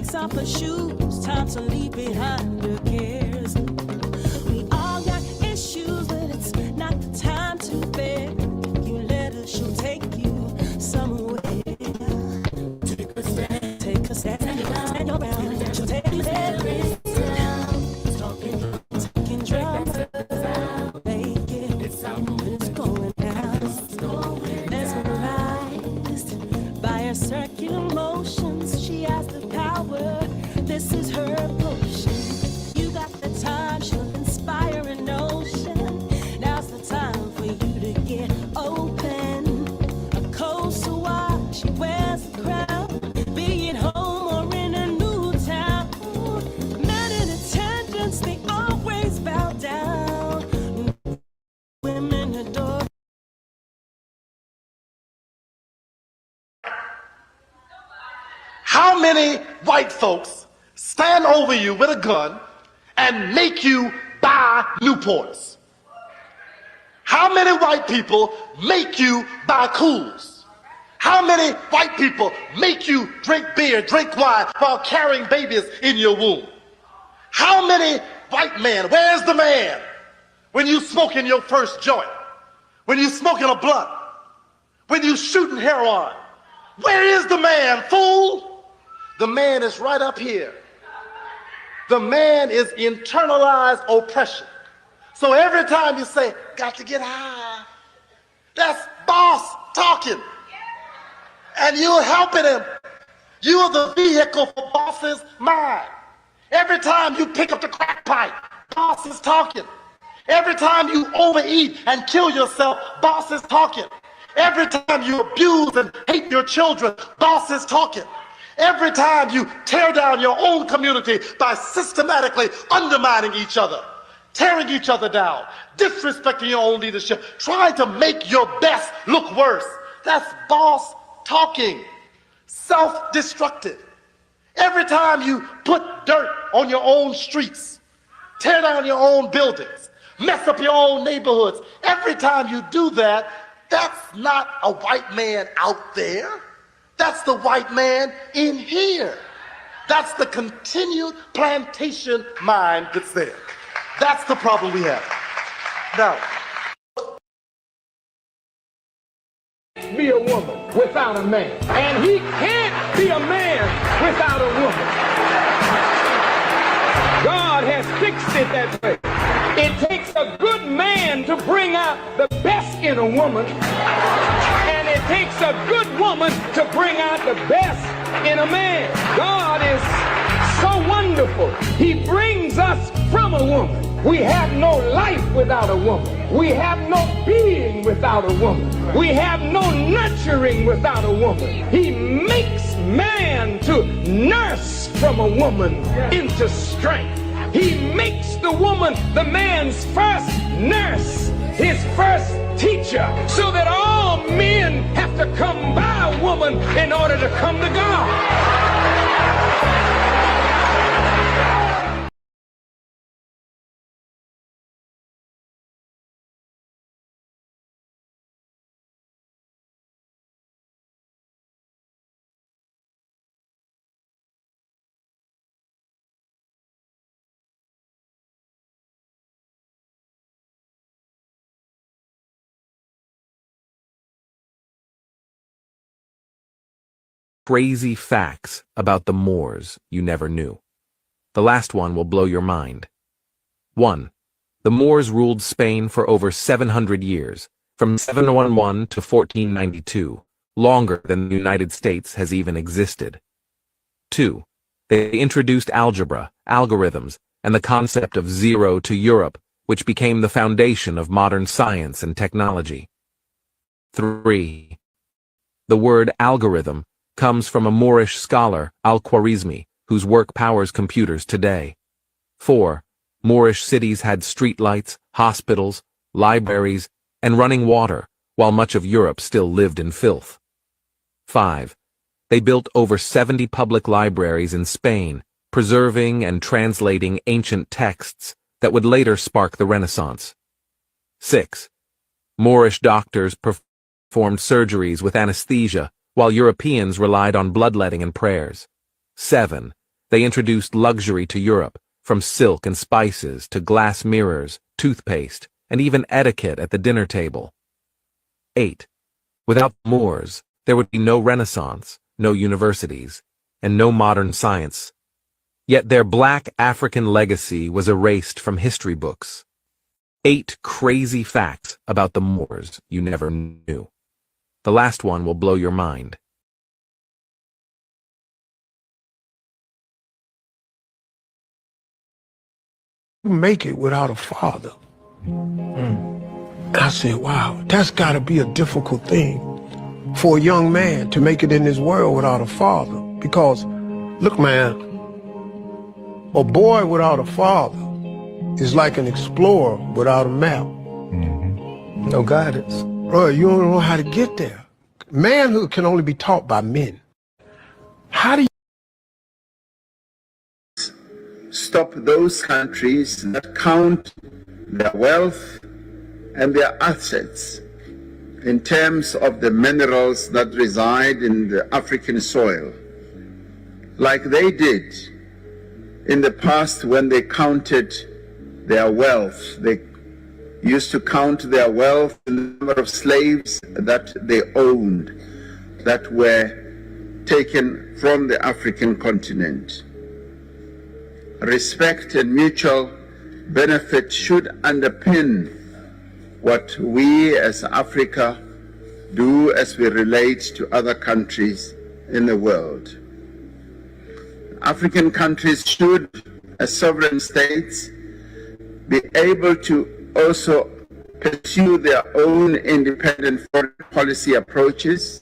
takes off her shoes, time to leave behind her cares. We all got issues, but it's not the time to bear. You let her, she'll take you somewhere. Take a step, stand your ground. She'll take you there. Talking drums, make it. It's going down. Mesmerized by her circular motions, she has the power. This is her potion. You got the time, she'll inspire an ocean. Now's the time for you to get open. A cold swab, she wears a crown. Be it home or in a new town. Men in attendance, they always bow down. Women adore. How many white folks stand over you with a gun and make you buy Newports? How many white people make you buy Cools? How many white people make you drink beer, drink wine while carrying babies in your womb? How many white men, where's the man when you smoking your first joint? When you smoking a blunt? When you shooting heroin? Where is the man, fool? The man is right up here. The man is internalized oppression. So every time you say, got to get high, that's boss talking. And you're helping him. You're the vehicle for boss's mind. Every time you pick up the crack pipe, boss is talking. Every time you overeat and kill yourself, boss is talking. Every time you abuse and hate your children, boss is talking. Every time you tear down your own community by systematically undermining each other, tearing each other down, disrespecting your own leadership, trying to make your best look worse, that's boss talking, self-destructive. Every time you put dirt on your own streets, tear down your own buildings, mess up your own neighborhoods, every time you do that, that's not a white man out there. That's the white man in here. That's the continued plantation mind that's there. That's the problem we have. Now, be a woman without a man. And he can't be a man without a woman. God has fixed it that way. It takes a good man to bring out the best in a woman, and it takes a good woman to bring out the best in a man. God is so wonderful. He brings us from a woman. We have no life without a woman. We have no being without a woman. We have no nurturing without a woman. He makes man to nurse from a woman into strength. He makes the woman the man's first nurse, his first teacher, so that all men have to come by a woman in order to come to God. Crazy facts about the Moors you never knew. The last one will blow your mind. 1. The Moors ruled Spain for over 700 years, from 711 to 1492, longer than the United States has even existed. 2. They introduced algebra, algorithms, and the concept of zero to Europe, which became the foundation of modern science and technology. 3. The word algorithm comes from a Moorish scholar, Al-Khwarizmi, whose work powers computers today. 4. Moorish cities had streetlights, hospitals, libraries, and running water, while much of Europe still lived in filth. 5. They built over 70 public libraries in Spain, preserving and translating ancient texts that would later spark the Renaissance. 6. Moorish doctors performed surgeries with anesthesia, while Europeans relied on bloodletting and prayers. 7. They introduced luxury to Europe, from silk and spices to glass mirrors, toothpaste, and even etiquette at the dinner table. 8. Without the Moors, there would be no Renaissance, no universities, and no modern science. Yet their black African legacy was erased from history books. 8 crazy facts about the Moors you never knew. The last one will blow your mind. Make it without a father. I said, wow, that's got to be a difficult thing for a young man to make it in this world without a father. Because, look, man, a boy without a father is like an explorer without a map. No guidance. Bro, you don't know how to get there. Manhood can only be taught by men. How do you stop those countries that count their wealth and their assets in terms of the minerals that reside in the African soil, like they did in the past when they counted their wealth? They used to count their wealth in the number of slaves that they owned, that were taken from the African continent. Respect and mutual benefit should underpin what we as Africa do as we relate to other countries in the world. African countries should, as sovereign states, be able to also pursue their own independent foreign policy approaches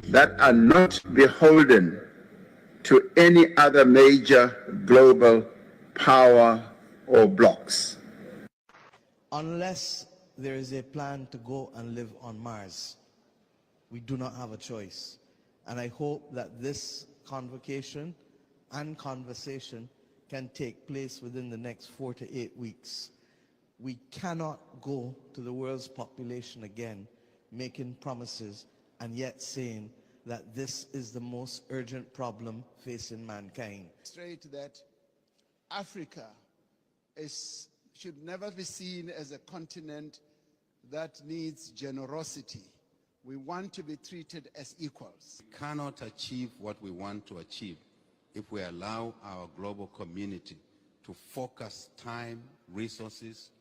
that are not beholden to any other major global power or blocs. Unless there is a plan to go and live on Mars, we do not have a choice. And I hope that this convocation and conversation can take place within the next 4 to 8 weeks. We cannot go to the world's population again making promises and yet saying that this is the most urgent problem facing mankind. Straight that Africa should never be seen as a continent that needs generosity. We want to be treated as equals. We cannot achieve what we want to achieve if we allow our global community to focus time, resources,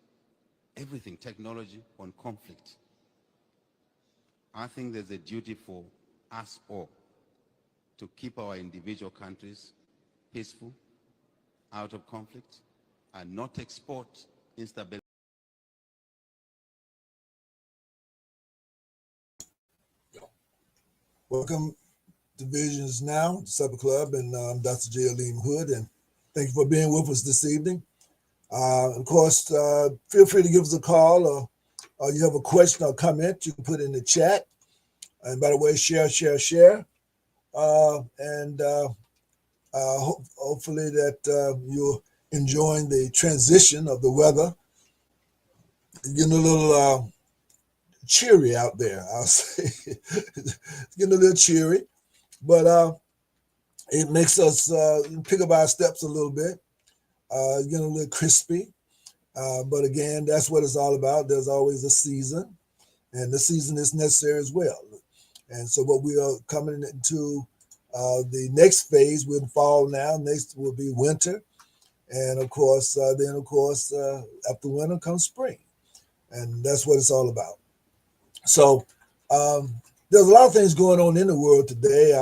everything, technology, on conflict. I think there's a duty for us all to keep our individual countries peaceful, out of conflict, and not export instability. Welcome to Visions Now, Supper Club, and I'm Dr. J. Aleem Hood, and thank you for being with us this evening. Of course, feel free to give us a call, or you have a question or comment, you can put it in the chat. And by the way, share. Hopefully that you're enjoying the transition of the weather. It's getting a little cheery out there, I'll say. It's getting a little cheery, but it makes us pick up our steps a little bit. Getting a little crispy. But again, that's what it's all about. There's always a season, and the season is necessary as well. And so what we are coming into the next phase, we're in fall now, next will be winter. And of course, after winter comes spring. And that's what it's all about. So there's a lot of things going on in the world today.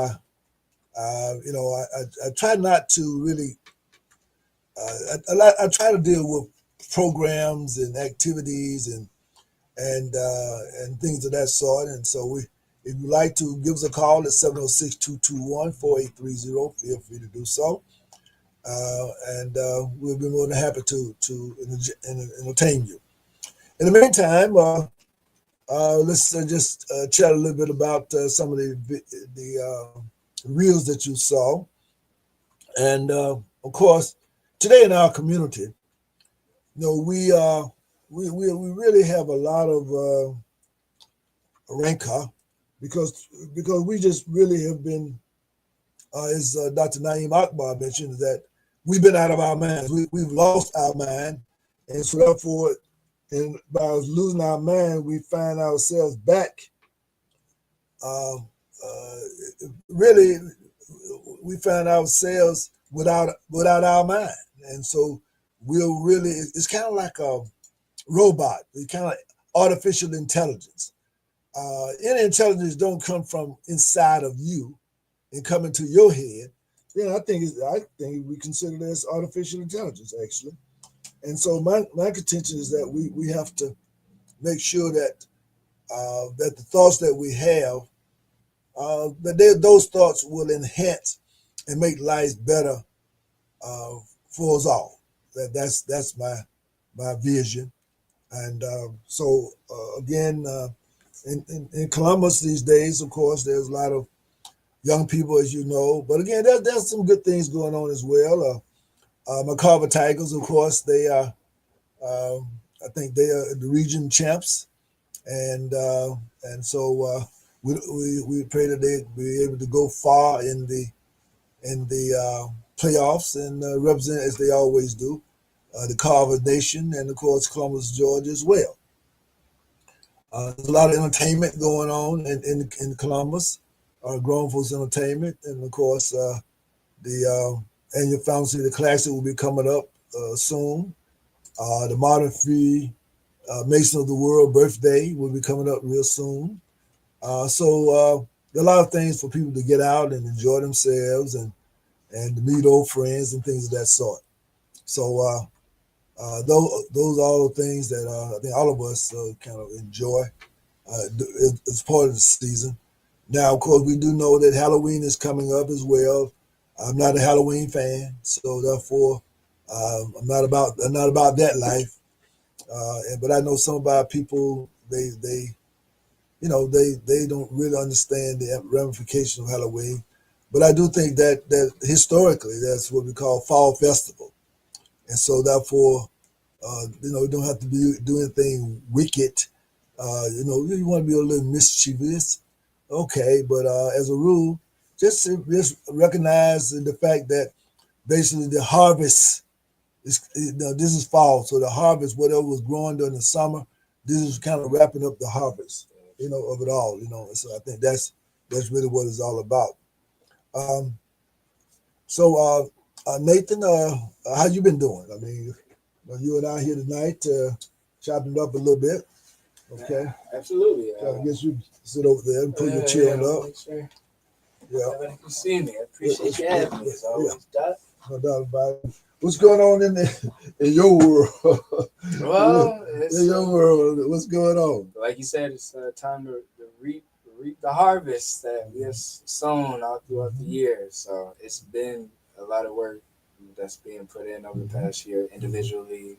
I try not to really, I try to deal with programs and activities and things of that sort. And so if you'd like to give us a call at 706-221-4830, feel free to do so. We'll be more than happy to entertain you. In the meantime, let's just chat a little bit about some of the reels that you saw. And of course, today in our community, we really have a lot of rancor because we just really have been as Dr. Naeem Akbar mentioned, is that we've been out of our minds. We've lost our mind. And so therefore, and by losing our mind, we find ourselves back. Really, we find ourselves without our mind. And so we'll really, it's kind of like a robot. It's kind of like artificial intelligence. Any intelligence don't come from inside of you and come into your head. Then I think we consider this artificial intelligence, actually. And so my contention is that we have to make sure that that the thoughts that we have, those thoughts will enhance and make life better for us all. That's my vision. And so again, in Columbus these days, of course, there's a lot of young people, as you know. But again, there's some good things going on as well. McCarver Tigers, of course, they are. I think they are the region champs, and so we pray that they be able to go far in the playoffs and represent as they always do the Carver Nation and of course Columbus, Georgia as well. There's a lot of entertainment going on in Columbus, grown folks entertainment, and of course the annual Fountain City Classic will be coming up soon. The Modern Free Mason of the World birthday will be coming up real soon. So there are a lot of things for people to get out and enjoy themselves and to meet old friends and things of that sort. So those are all the things that I think all of us kind of enjoy as part of the season. Now, of course, we do know that Halloween is coming up as well. I'm not a Halloween fan, so therefore I'm not about that life. But I know some of our people they don't really understand the ramification of Halloween. But I do think that historically that's what we call fall festival, and so therefore you don't have to do anything wicked. You want to be a little mischievous, okay, but as a rule, just recognize the fact that basically the harvest is, this is fall, so the harvest, whatever was growing during the summer, this is kind of wrapping up the harvest, of it all, So I think that's really what it's all about. So Nathan, how you been doing? I mean, you and I here tonight, chopping it up a little bit. Okay. Yeah, absolutely. I guess you sit over there and put your chin up. Sure. Yeah. Everybody can see me. I appreciate you having me as always, Doc. No doubt about it. What's going on in your world? Well, in your world, what's going on? Like you said, it's time to reap the harvest that we have sown all throughout the year. So it's been a lot of work that's being put in over the past year individually,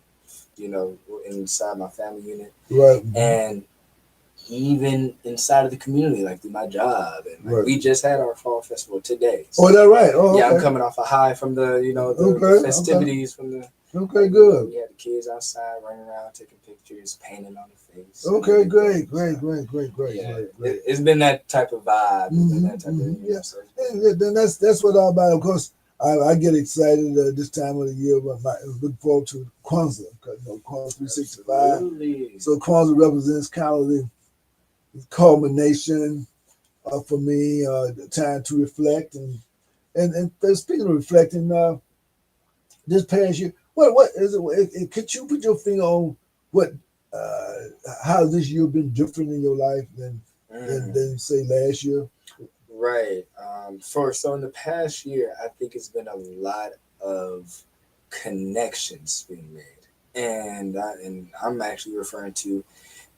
inside my family unit. Right. And even inside of the community, like through my job. And Right. we just had our fall festival today. So, Oh, is that right? Oh, yeah, okay. I'm coming off a high from the, Okay, festivities from the. Okay, good. We had the kids outside running around, taking pictures, painting on the face. Okay, great. Yeah, Great. it's been that type of vibe. It's been Mhm, that type of, yeah. so Then that's what all about. Of course, I get excited this time of the year. But I look forward to Kwanzaa because Kwanzaa 365. Absolutely. So Kwanzaa represents kind of the culmination for me, the time to reflect and speaking of reflecting, this past year, what is it? Could you put your finger on what how this year been different in your life than say last year? Right. So in the past year, I think it's been a lot of connections being made, and I'm actually referring to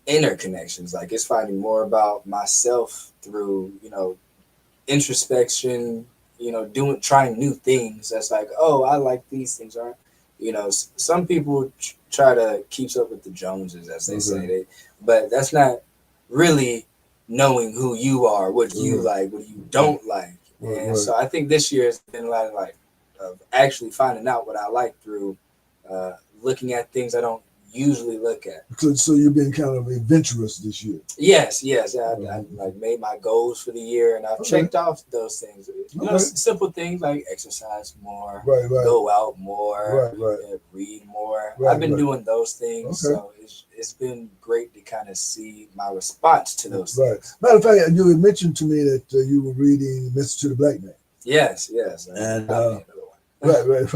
interconnections. Like it's finding more about myself through introspection. Trying new things. That's like, oh, I like these things. Aren't some people try to keep up with the Joneses, as they say, but that's not really knowing who you are, what you like, what you don't like. And so I think this year has been a lot of actually finding out what I like through looking at things I don't usually look at. So you've been kind of adventurous this year. Yes. I like made my goals for the year, and I've checked off those things. You know, simple things like exercise more, Right. go out more, Right. read more. Right, I've been right. doing those things, Okay. so it's been great to kind of see my response to those Right. things. Matter of fact, you had mentioned to me that you were reading Message to the Black Man. Yes. And Right.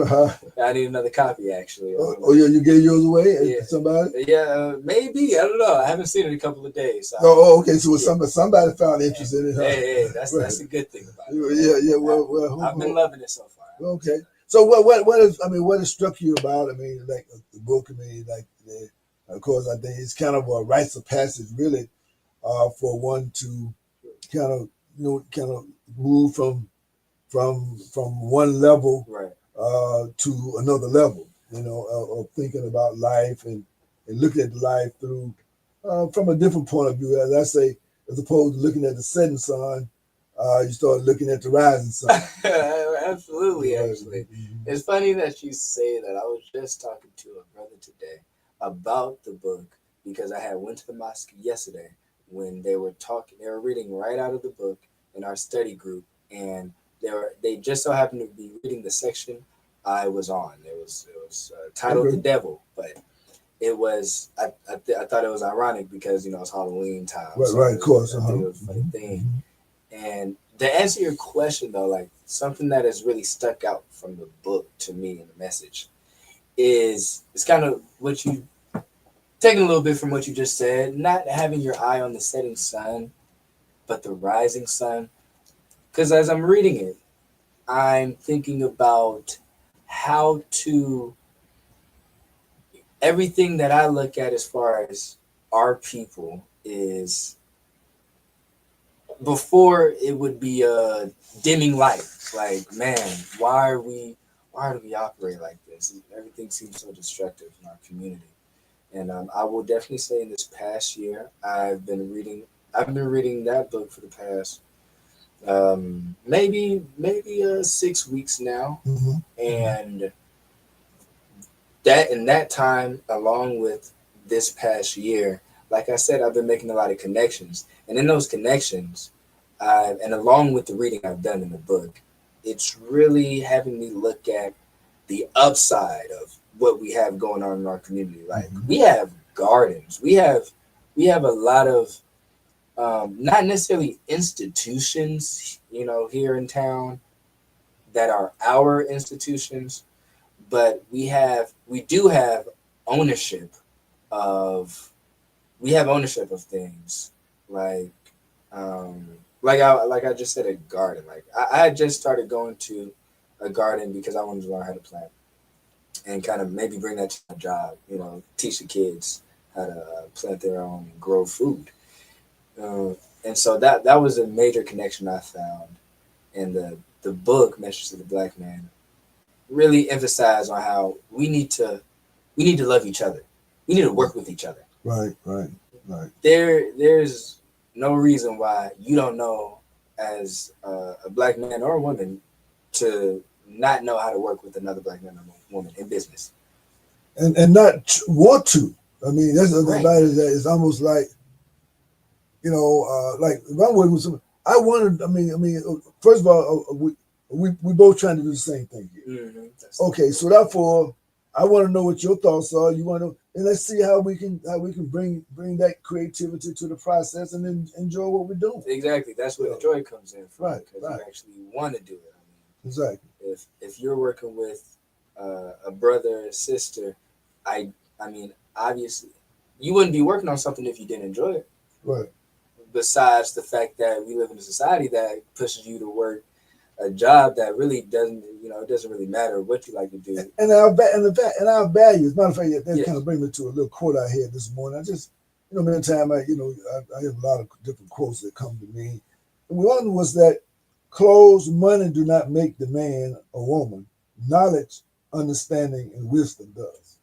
I need another copy, actually. Yeah, you gave yours away Yeah. to somebody? Yeah, maybe. I don't know. I haven't seen it in a couple of days. So Okay. So somebody found interest in it. Huh? Hey, that's a good thing about it. Yeah. Well, I've been loving it so far. Okay. So what has struck you about? I mean, like the book. I mean, of course, I think it's kind of a rites of passage, really, for one to kind of move from one level to another level, of thinking about life and looking at life through from a different point of view. As I say, as opposed to looking at the setting sun, you start looking at the rising sun. Absolutely, actually. It's funny that you say that. I was just talking to a brother today about the book because I had went to the mosque yesterday when they were reading right out of the book in our study group, and they just so happened to be reading the section I was on. It was titled "The Devil," but it was I thought it was ironic because it's Halloween time. Right, of course. I think it was a funny thing. And to answer your question though, like something that has really stuck out from the book to me in the message is it's kind of what you taking a little bit from what you just said, not having your eye on the setting sun, but the rising sun. Because as I'm reading it, I'm thinking about how to everything that I look at as far as our people is before it would be a dimming light. Like, man, why do we operate like this? Everything seems so destructive in our community. And I will definitely say in this past year, I've been reading that book for the past maybe 6 weeks now. And that in that time, along with this past year, like I said, I've been making a lot of connections. And in those connections, and along with the reading I've done in the book, it's really having me look at the upside of what we have going on in our community. Like we have gardens, we have a lot of not necessarily institutions, here in town that are our institutions, but we do have ownership of things like I just said, a garden. Like I just started going to a garden because I wanted to learn how to plant and kind of maybe bring that to my job, teach the kids how to plant their own and grow food. And so that was a major connection I found. And the book, Message to the Black Man, really emphasized on how we need to love each other. We need to work with each other. Right. There's no reason why you don't know as a black man or a woman to not know how to work with another black man or woman in business. And not want to. I mean, that's the thing about it, that it's almost like, like if I'm working with someone, I wanted, first of all, we both trying to do the same thing here. Okay, so therefore, I want to know what your thoughts are. You want to, and let's see how we can bring that creativity to the process and then enjoy what we're doing. Exactly, that's where the joy comes in from. Right. You actually want to do it. Exactly. If you're working with a brother or sister, I mean, obviously, you wouldn't be working on something if you didn't enjoy it. Right. Besides the fact that we live in a society that pushes you to work a job that really doesn't, it doesn't really matter what you like to do. And our values. Matter of fact, that kind of brings me to a little quote I had this morning. I just, many times I have a lot of different quotes that come to me. And one was that clothes, money do not make the man a woman. Knowledge, understanding, and wisdom does.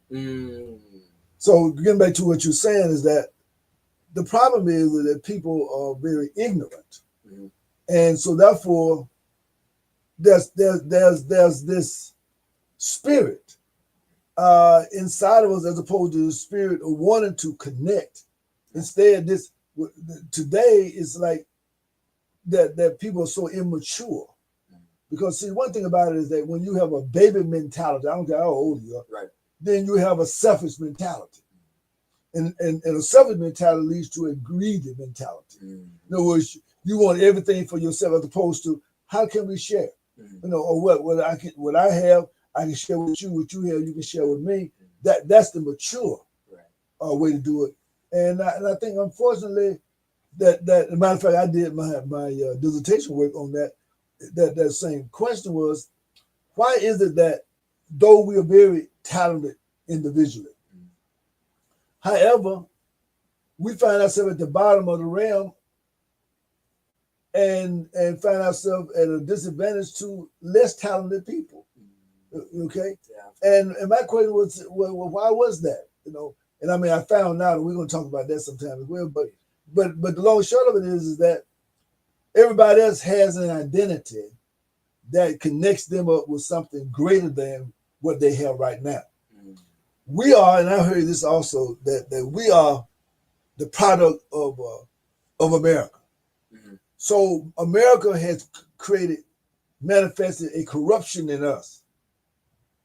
So getting back to what you're saying is that the problem is that people are very ignorant, and so therefore there's this spirit inside of us, as opposed to the spirit of wanting to connect. Instead, this today is like that people are so immature. Because see, one thing about it is that when you have a baby mentality, I don't care how old you are, Right. then you have a selfish mentality. And a selfish mentality leads to a greedy mentality. In other words, you want everything for yourself as opposed to how can we share? You know, or what I have, I can share with you. What you have, you can share with me. That's the mature way to do it. And I think, unfortunately, that as a matter of fact, I did my dissertation work on that same question was, why is it that though we are very talented individually, however, we find ourselves at the bottom of the realm and find ourselves at a disadvantage to less talented people. Okay? Yeah. And my question was, well, why was that? You know, and I mean, I found out, and we're going to talk about that sometime as well. But the long and short of it is that everybody else has an identity that connects them up with something greater than what they have right now. We are, and I heard this also, that we are the product of America. So America has manifested a corruption in us.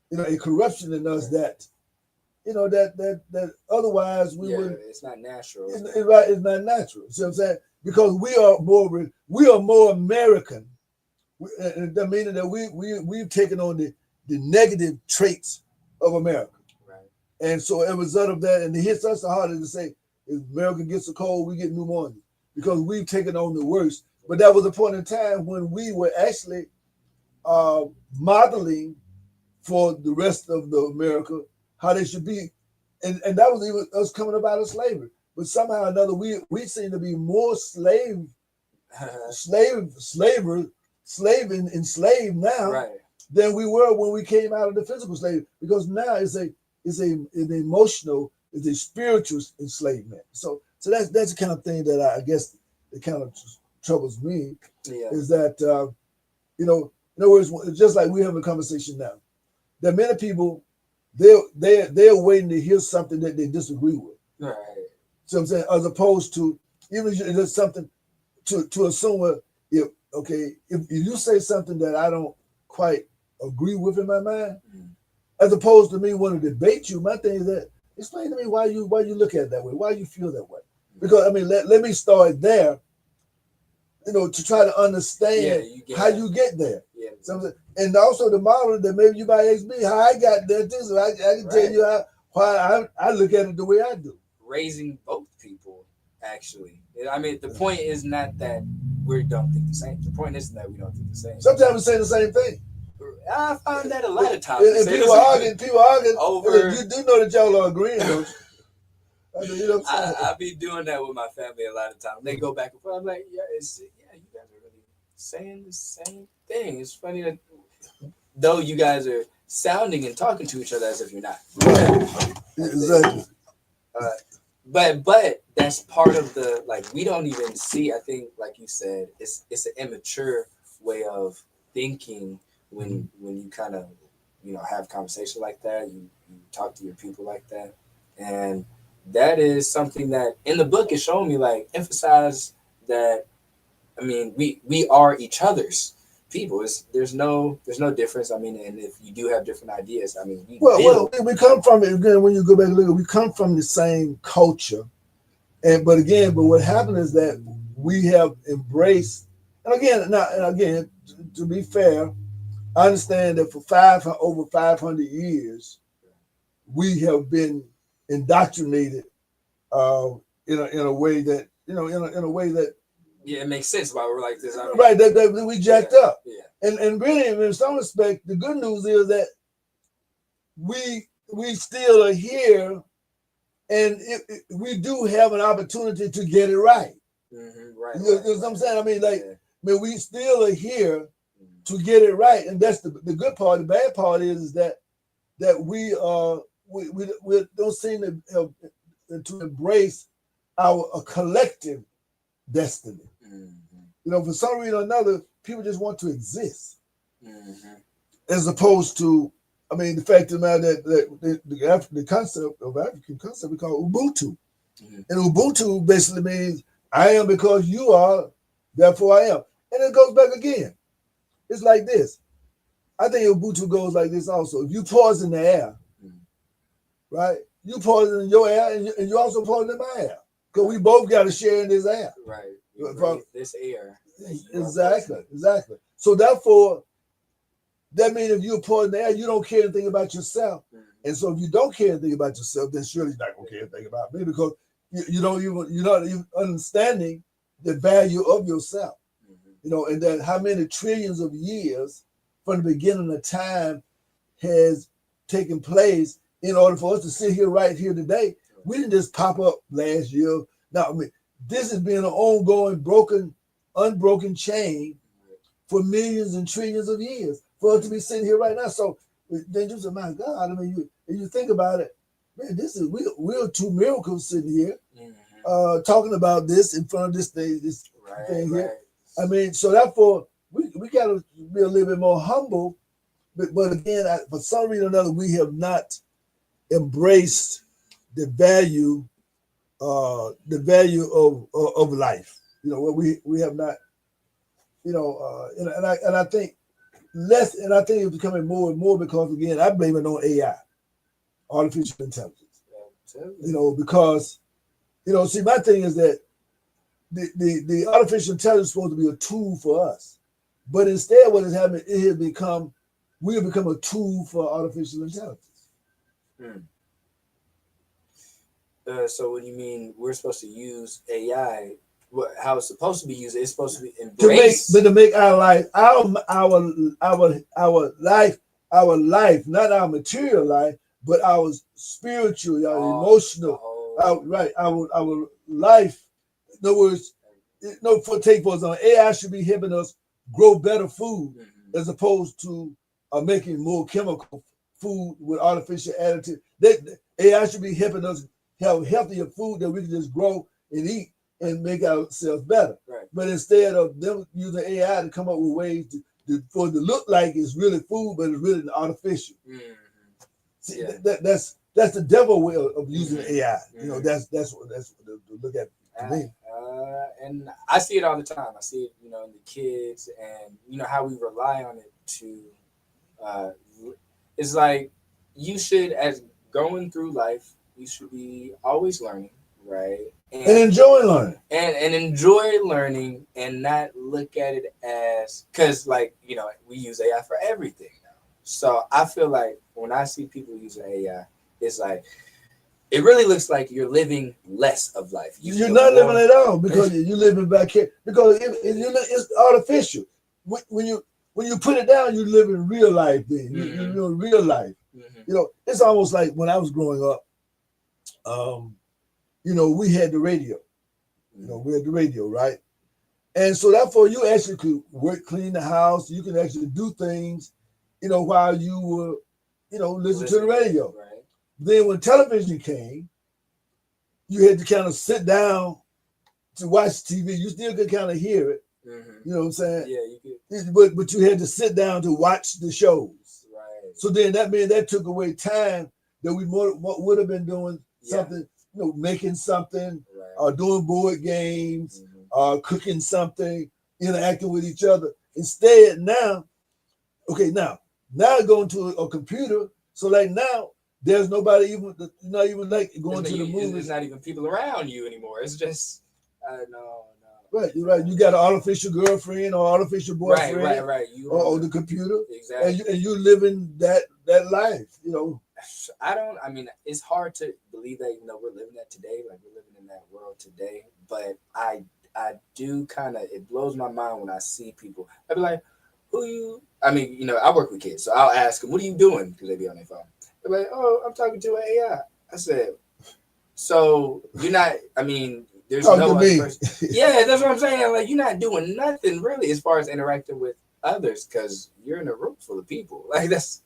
You know, a corruption in us that, you know, that otherwise we would. It's not natural. It's not natural. See what I'm saying? Because we are more American. That meaning that we've taken on the negative traits of America. Right. And so as a result of that, and it hits us harder to say, if America gets a cold, we get pneumonia. Because we've taken on the worst. But that was a point in time when we were actually modeling for the rest of the America how they should be. And that was even us coming up out of slavery. But somehow or another, we seem to be more enslaved now than we were when we came out of the physical slavery. Because now it's an emotional, it's a spiritual enslavement. So that's the kind of thing that I guess it kind of troubles me. Is that you know, in other words, just like we're having a conversation now, there are many people they're waiting to hear something that they disagree with. Right. So I'm saying, as opposed to even if there's something to assume if you say something that I don't quite agree with in my mind, as opposed to me wanting to debate you, my thing is that explain to me why you look at it that way, why you feel that way. Because I mean, let me start there, you know, to try to understand how you get there. Yeah. So and also the model that maybe you might ask me how I got there too, so I can tell you why I look at it the way I do. Raising both people, actually. I mean, the point is not that we don't think the same. The point isn't that we don't think the same. Sometimes we say the same thing. I find that a lot of times. And people arguing over. You do know that y'all are agreeing, don't you? You know what I'm saying? I be doing that with my family a lot of times. They go back and forth. I'm like, you guys are really saying the same thing. It's funny that though you guys are sounding and talking to each other as if you're not. Exactly. But that's part of the, like, we don't even see, I think, like you said, it's an immature way of thinking when you kind of, you know, have conversation like that, you talk to your people like that. And that is something that in the book is showing me, like, emphasize that, I mean, we are each other's people. There's no difference. I mean, and if you do have different ideas, I mean, we come from it again. When you go back and look, we come from the same culture, but what happened is that we have embraced. And again, to be fair, I understand that for over 500 years, we have been indoctrinated in a way that it makes sense why we're like this. I mean, right, that we jacked up. Yeah. And really, in some respect, the good news is that we still are here, and we do have an opportunity to get it right. Mm-hmm, right. You know what I'm saying? I mean, we still are here to get it right, and that's the good part. The bad part is that we don't seem to embrace our collective destiny. Mm-hmm. You know, for some reason or another, people just want to exist, mm-hmm. as opposed to I mean, the fact of the matter that the concept of African concept we call Ubuntu. And Ubuntu basically means I am because you are, therefore I am. And it goes back again. It's like this. I think Ubuntu goes like this also. If you poison the air, right? You poison your air and you also poison my air. Because we both got to share in this air. Right. From this air. Exactly. So therefore, that means if you're poisoning the air, you don't care anything about yourself. And so if you don't care anything about yourself, then surely you're not gonna care anything about me because you're not even understanding the value of yourself. You know, and that how many trillions of years from the beginning of time has taken place in order for us to sit here right here today. We didn't just pop up last year. Now, I mean, this has been an ongoing, unbroken chain for millions and trillions of years for us to be sitting here right now. So then you say, my God, I mean, you think about it, man, this is we're two miracles sitting here talking about this in front of this thing here. I mean, so therefore we got to be a little bit more humble. But again, for some reason or another, we have not embraced the value of life. You know, we have not. You know, and I think less, and I think it's becoming more and more because again, I blame it on AI, artificial intelligence. You know, because see, my thing is that the artificial intelligence is supposed to be a tool for us, but instead, what has happened? We have become a tool for artificial intelligence. So what do you mean? We're supposed to use AI? How it's supposed to be used? It's supposed to be embraced to make our life, our life, not our material life, but our spiritual, our emotional, our life. In other words, take for example, AI should be helping us grow better food as opposed to making more chemical food with artificial additives. AI should be helping us have healthier food that we can just grow and eat and make ourselves better. Right. But instead of them using AI to come up with ways for it to look like it's really food, but it's really artificial. See, that's the devil way of using AI. You know, that's what to look at to me. And I see it all the time. I see it, in the kids, and how we rely on it to. It's like you should, as going through life, you should be always learning, right? And enjoy learning. And enjoy learning and not look at it as, because we use AI for everything now. So I feel like when I see people using AI, it's like, it really looks like you're living less of life. You're not living at all because you're living back here. Because it's artificial. When you put it down, you live in real life then. You real life. It's almost like when I was growing up, we had the radio. We had the radio, right? And so therefore you actually could clean the house. You can actually do things, while you were, listening to the radio. Right. Then when television came, you had to kind of sit down to watch TV. You still could kind of hear it. You know what I'm saying? Yeah, you could. But you had to sit down to watch the shows. Right. So then that meant that took away time that we would have been doing something, making something, or doing board games, or cooking something, interacting with each other. Instead, now going to a computer. So like now, there's nobody even, not even like going to the movies. There's not even people around you anymore. It's just, no. Right, you're right. You got an artificial girlfriend or artificial boyfriend, right. Or the computer, exactly, and you living that life. I mean, it's hard to believe that even though we're living that today, like we're living in that world today. But I do kind of, it blows my mind when I see people. I'd be like, I work with kids, so I'll ask them, what are you doing? Because they be on their phone. They're like, oh, I'm talking to an AI. I said, so you're not, there's no other person. Yeah, that's what I'm saying. Like, you're not doing nothing really as far as interacting with others because you're in a room full of people. Like, that's.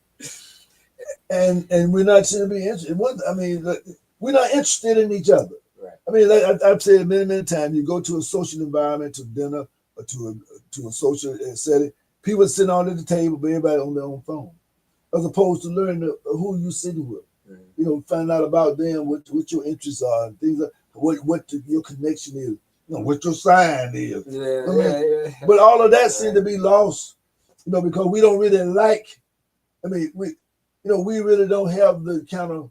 And we're not going to be interested. We're not interested in each other. Right. Like I've said many times, you go to a social environment, to dinner, or to a social setting, people sitting on at the table, but everybody on their own phone. as opposed to learning who you sitting with. You know, find out about them, what your interests are, and things like what your connection is, you know, what your sign is. Yeah. But all of that seems to be lost, you know, because we don't really like. I mean, we really don't have the kind of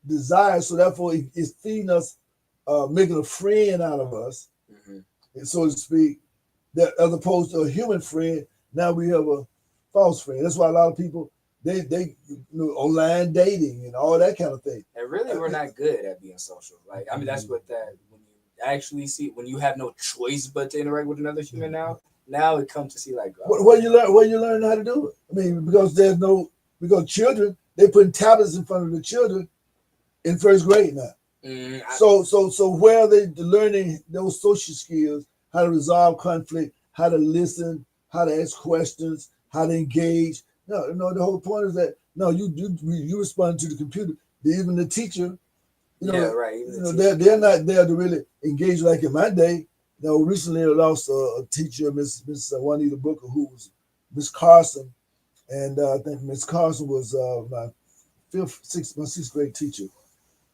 desire, so therefore it's feeding us, making a friend out of us, and so to speak, that as opposed to a human friend. Now we have a false friend. That's why a lot of people they online dating and all that kind of thing. And really, we're not good at being social. Like, I mean, that's what that when you actually see when you have no choice but to interact with another human. Now it comes to see like where you learn how to do it. I mean, because because children, they put tablets in front of the children in first grade now. So where are they learning those social skills, how to resolve conflict, how to listen, how to ask questions, how to engage? No, the whole point is that you respond to the computer. Even the teacher, they're not there to really engage like in my day. Recently I lost a teacher, Miss Juanita Booker, who was Miss Carson, and I think Miss Carson was my sixth grade teacher.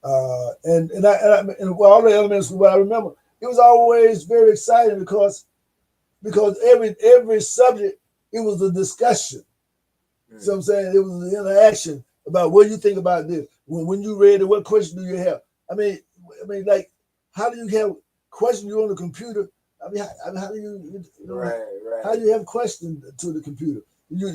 And all the elementary school, what I remember, it was always very exciting because every subject, it was a discussion. So I'm saying it was an interaction about what you think about this. When you read it, what question do you have? I mean, like, how do you have questions? You're on the computer. I mean, how do you how do you have questions to the computer? You're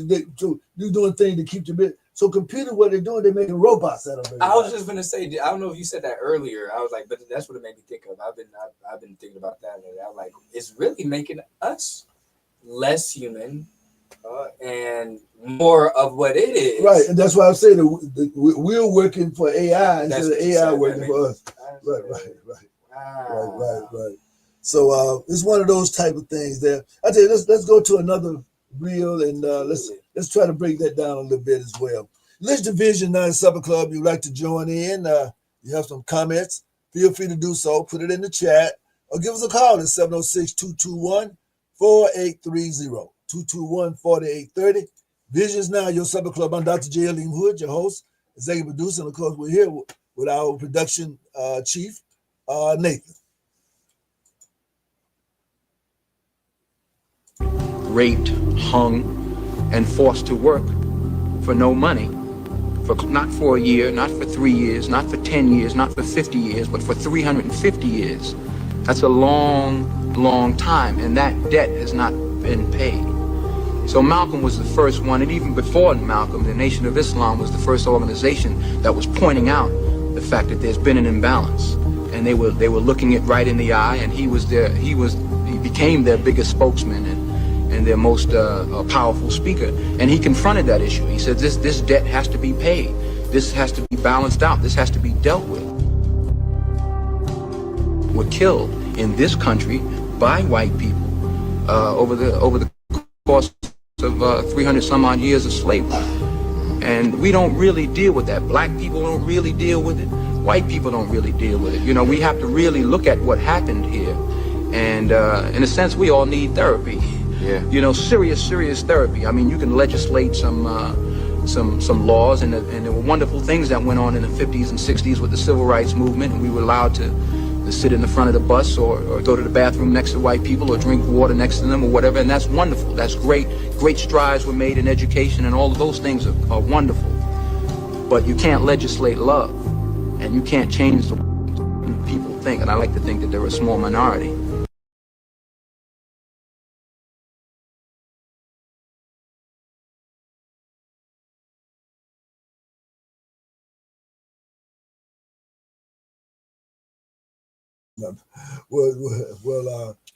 doing things to keep your bit. So computer, what they're doing, they're making robots out of it. I was just gonna say, I don't know if you said that earlier. I was like, but that's what it made me think of. I've been thinking about that. And I'm like, it's really making us less human and more of what it is. Right, and that's why I say that we're working for AI instead of AI working for us. Right. So it's one of those type of things there. I tell you, let's go to another reel and let's try to break that down a little bit as well. Lynch Division 9 Supper Club, you'd like to join in, you have some comments, feel free to do so. Put it in the chat or give us a call at 706-221-4830. 221-4830. Visions Now, your Supper Club. I'm Dr. J. Aleem Hood, your host, executive producer, and of course we're here with our production chief, Nathan. Raped, hung, and forced to work for no money, not for a year, not for 3 years, not for 10 years, not for 50 years, but for 350 years. That's a long, long time, and that debt has not been paid. So Malcolm was the first one, and even before Malcolm, the Nation of Islam was the first organization that was pointing out the fact that there's been an imbalance, and they were looking it right in the eye, and he became their biggest spokesman and their most powerful speaker, and he confronted that issue. He said this debt has to be paid, this has to be balanced out, this has to be dealt with. Were killed in this country by white people over the course of 300 some odd years of slavery, and we don't really deal with that. Black people don't really deal with it. White people don't really deal with it. We have to really look at what happened here, and in a sense, we all need therapy. Yeah. Serious therapy. I mean, you can legislate some laws, and there were wonderful things that went on in the 50s and 60s with the civil rights movement, and we were allowed to sit in the front of the bus or go to the bathroom next to white people or drink water next to them or whatever, and that's wonderful. That's great. Great strides were made in education, and all of those things are wonderful. But you can't legislate love, and you can't change the way people think, and I like to think that they're a small minority.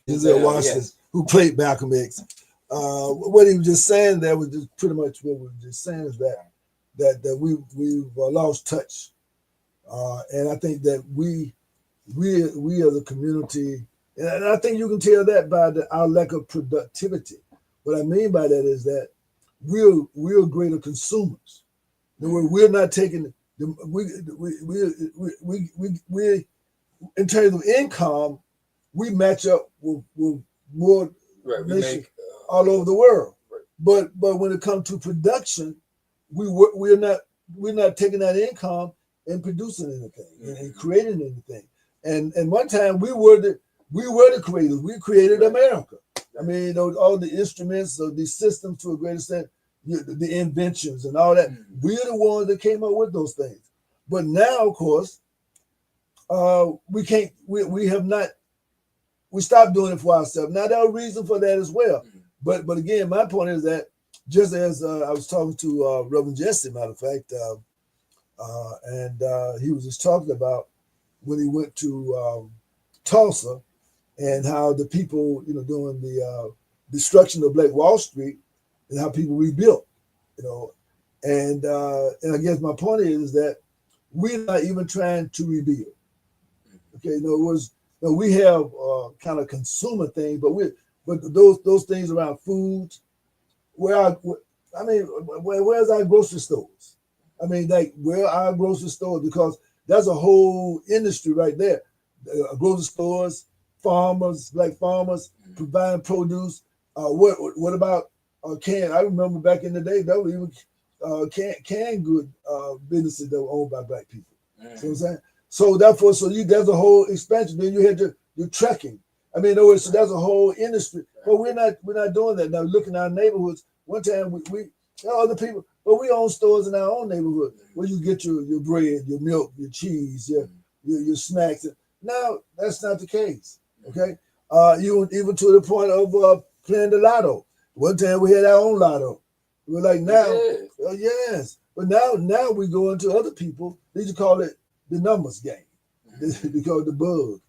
Denzel Washington, who played Malcolm X, what he was just saying there was just pretty much what we were just saying is that we've lost touch, and I think that we as a community, and I think you can tell that by our lack of productivity. What I mean by that is that we're greater consumers. We're not taking we in terms of income, we match up with more nations all over the world. Right. But when it comes to production, we're not taking that income and producing anything and creating anything. And one time we were the creators. We created America. I mean, all the instruments, these systems to a great extent, the inventions and all that. We're the ones that came up with those things. But now, of course, we can't. We have not. We stopped doing it for ourselves. Now there are reasons for that as well. But again, my point is that just as I was talking to Reverend Jesse, matter of fact, and he was just talking about when he went to Tulsa and how the people, during the destruction of Black Wall Street and how people rebuilt, and I guess my point is that we're not even trying to rebuild. Okay, we have kind of consumer thing, but those things around foods, where's our grocery stores? I mean, like, where are our grocery stores? Because that's a whole industry right there. Grocery stores, farmers, black farmers providing produce. What about canned? I remember back in the day, there were even canned good businesses that were owned by black people. See what I'm saying? So therefore, there's a whole expansion. Then you had your trucking. I mean, in other words, so there's a whole industry. But we're not doing that now. Looking at our neighborhoods. One time we other people, but we own stores in our own neighborhood where you get your bread, your milk, your cheese, your snacks. Now that's not the case. Okay, even to the point of playing the lotto. One time we had our own lotto. We're like now, yes, but now we go into other people. They just call it the numbers game. They call it the bug.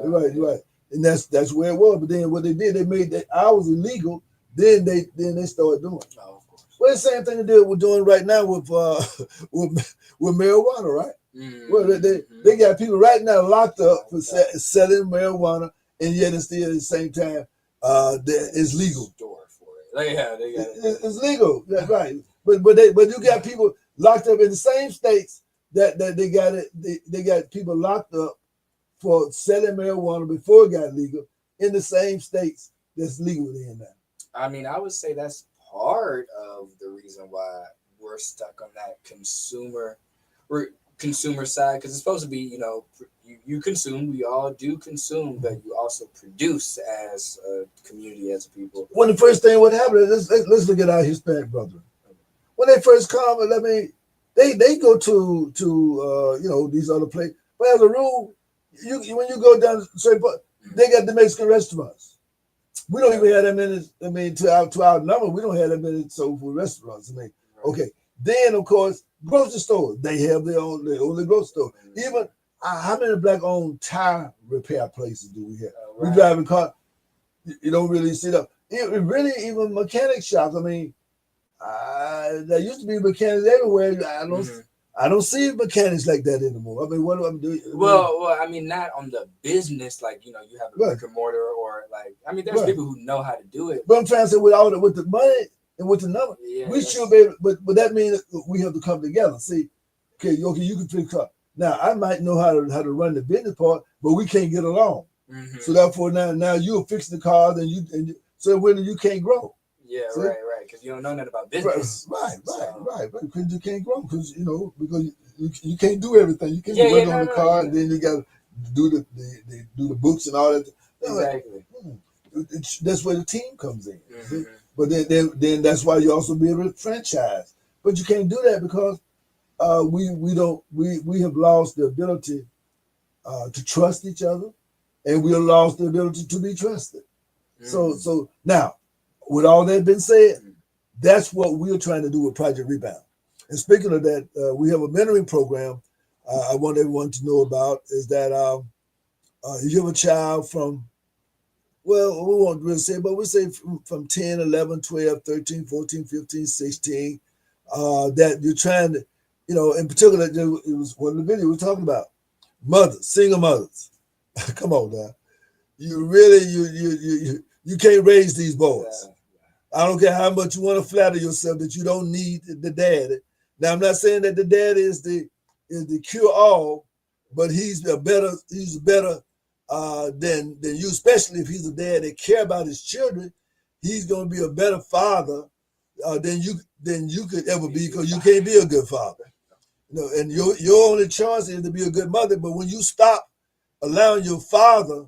Right. And that's where it was. But then what they did, they made that ours illegal. Then they started doing it. Oh, of course. Well, the same thing we're doing right now with marijuana, right? Well, they got people right now locked up for selling marijuana, and yet it's still at the same time it's legal. Store for it. They got it. It's legal. That's right. But you got people locked up in the same states that they got it. They got people locked up for selling marijuana before it got legal in the same states that's legal in now. I mean, I would say that's part of the reason why we're stuck on that consumer side, because it's supposed to be, you consume, we all do consume, but you also produce as a community, as people. When the first thing what happened, let's look at our Hispanic brethren. When they first come, they go to these other places, but as a rule, when you go down to certain part, they got the Mexican restaurants. We don't even have that many. To our number, we don't have that many soul food restaurants. Okay. Then of course, grocery stores. They have their own grocery store. Even how many black-owned tire repair places do we have? We drive a car. You don't really see them. Really, even mechanic shops. I mean, there used to be mechanics everywhere. I don't see mechanics like that anymore. I mean, what do I do? Well, I mean, not on the business, like, you have a brick and mortar, or like, I mean, there's people who know how to do it. But I'm trying to say, with the money and with the number, we should be able, but that means we have to come together. See, okay, you can fix up. Now, I might know how to run the business part, but we can't get along. So therefore, now you're fixing the cars, so when you can't grow. Yeah, see? Right. Because you don't know nothing about business. Right. Because you can't grow, because you can't do everything. You can't work on the car, and then you got to do the books and all that. Exactly. That's where the team comes in. But then that's why you also be able to franchise. But you can't do that because we have lost the ability to trust each other, and we have lost the ability to be trusted. So now, with all that been said, that's what we're trying to do with Project Rebound. And speaking of that, we have a mentoring program I want everyone to know about, is that if you have a child from, well, we won't really say, but we say from 10, 11, 12, 13, 14, 15, 16, that you're trying to, in particular, it was one of the videos we were talking about, mothers, single mothers. Come on now. You really, you can't raise these boys. I don't care how much you want to flatter yourself that you don't need the daddy. Now, I'm not saying that the daddy is the cure all, but he's better than you, especially if he's a dad that care about his children. He's going to be a better father than you could ever be, because you can't be a good father. You know, and your only choice is to be a good mother. But when you stop allowing your father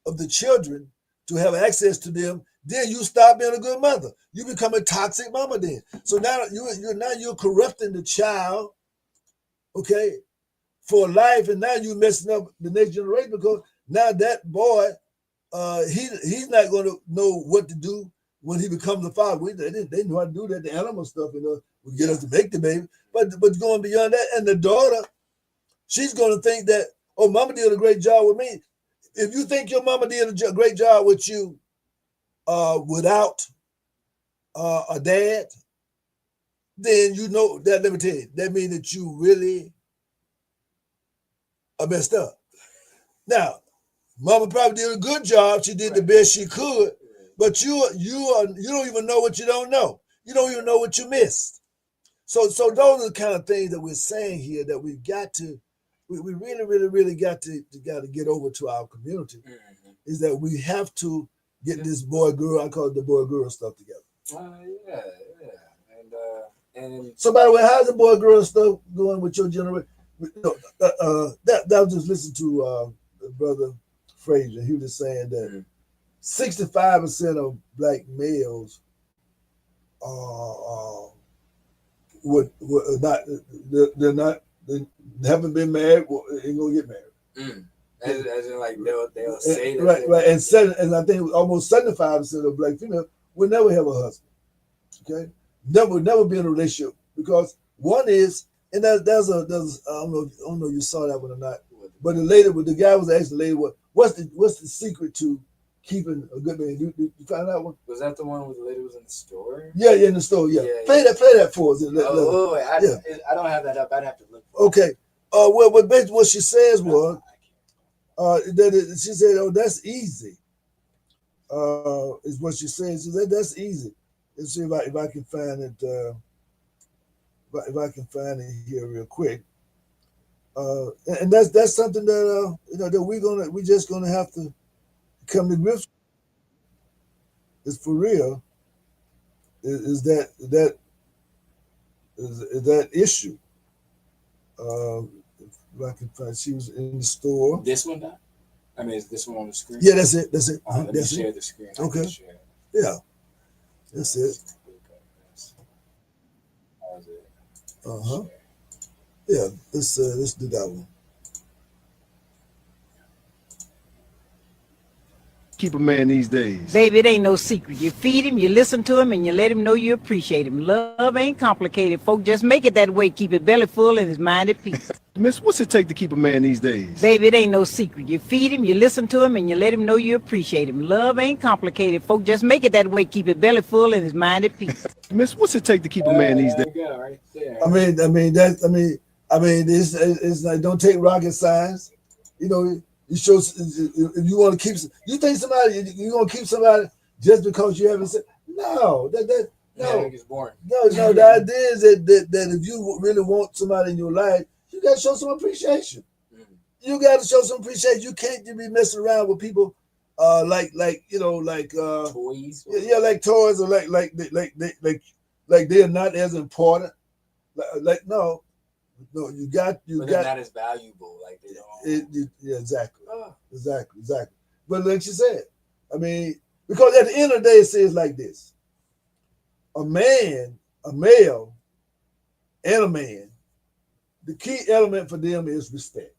of the children to have access to them, then you stop being a good mother. You become a toxic mama then. So now you're corrupting the child, okay, for life, and now you're messing up the next generation, because now that boy, he's not going to know what to do when he becomes a father. They know how to do that, the animal stuff, would get us to make the baby. But going beyond that, and the daughter, she's going to think that, oh, mama did a great job with me. If you think your mama did a great job with you without a dad, then you know that, let me tell you, that means that you really are messed up. Now, mama probably did a good job. She did the best she could, but you don't even know what you don't know. You don't even know what you missed. So those are the kind of things that we're saying here, that we really got to get over to our community, is that we have to get this boy girl, I call it the boy girl stuff together. Yeah. And so, by the way, how's the boy girl stuff going with your generation? That was just listening to Brother Frazier. He was saying that 65% of black males they haven't been married, ain't gonna get married. As in, like, they'll say that. Right. And I think almost 75% of black females will never have a husband. Okay, never be in a relationship, because one is, and there's I don't know if you saw that one or not, but the guy was asking the lady, what's the secret to keeping a good man? You find that one? Was that the one where the lady was in the store? Yeah, in the store. Yeah. Play that for us. I don't have that up. I'd have to look. Okay. Well, basically what she says was, she said, "Oh, that's easy." Is what she said. She said, "That's easy." Let's see if I can find it. If I can find it here real quick. And that's something that that we're just gonna have to come to grips with. It's for real. Is that issue? If I can find, she was in the store. This one, Doc? I mean, is this one on the screen? Yeah, that's it. Let me share the screen. Okay. Yeah, that's it. Yeah, let's do that one. Keep a man these days? Baby, it ain't no secret. You feed him, you listen to him, and you let him know you appreciate him. Love ain't complicated, folk. Just make it that way. Keep it belly full and his mind at peace. Miss, what's it take to keep a man these days? Baby, it ain't no secret. You feed him, you listen to him, and you let him know you appreciate him. Love ain't complicated, folk. Just make it that way. Keep it belly full and his mind at peace. Miss, what's it take to keep a man these days? Right there. I mean, it's like, don't take rocket science. You show, if you want to keep, you think you're gonna keep somebody just because you haven't said no. No. It's boring. No. The idea is that if you really want somebody in your life, you gotta show some appreciation. You gotta show some appreciation. You can't just be messing around with people like toys. Yeah, like toys, or like they're not as important. No, you got. They're not as valuable. Like they don't. Exactly. Exactly. But like she said, I mean, because at the end of the day, it says like this: a male, and a man. The key element for them is respect.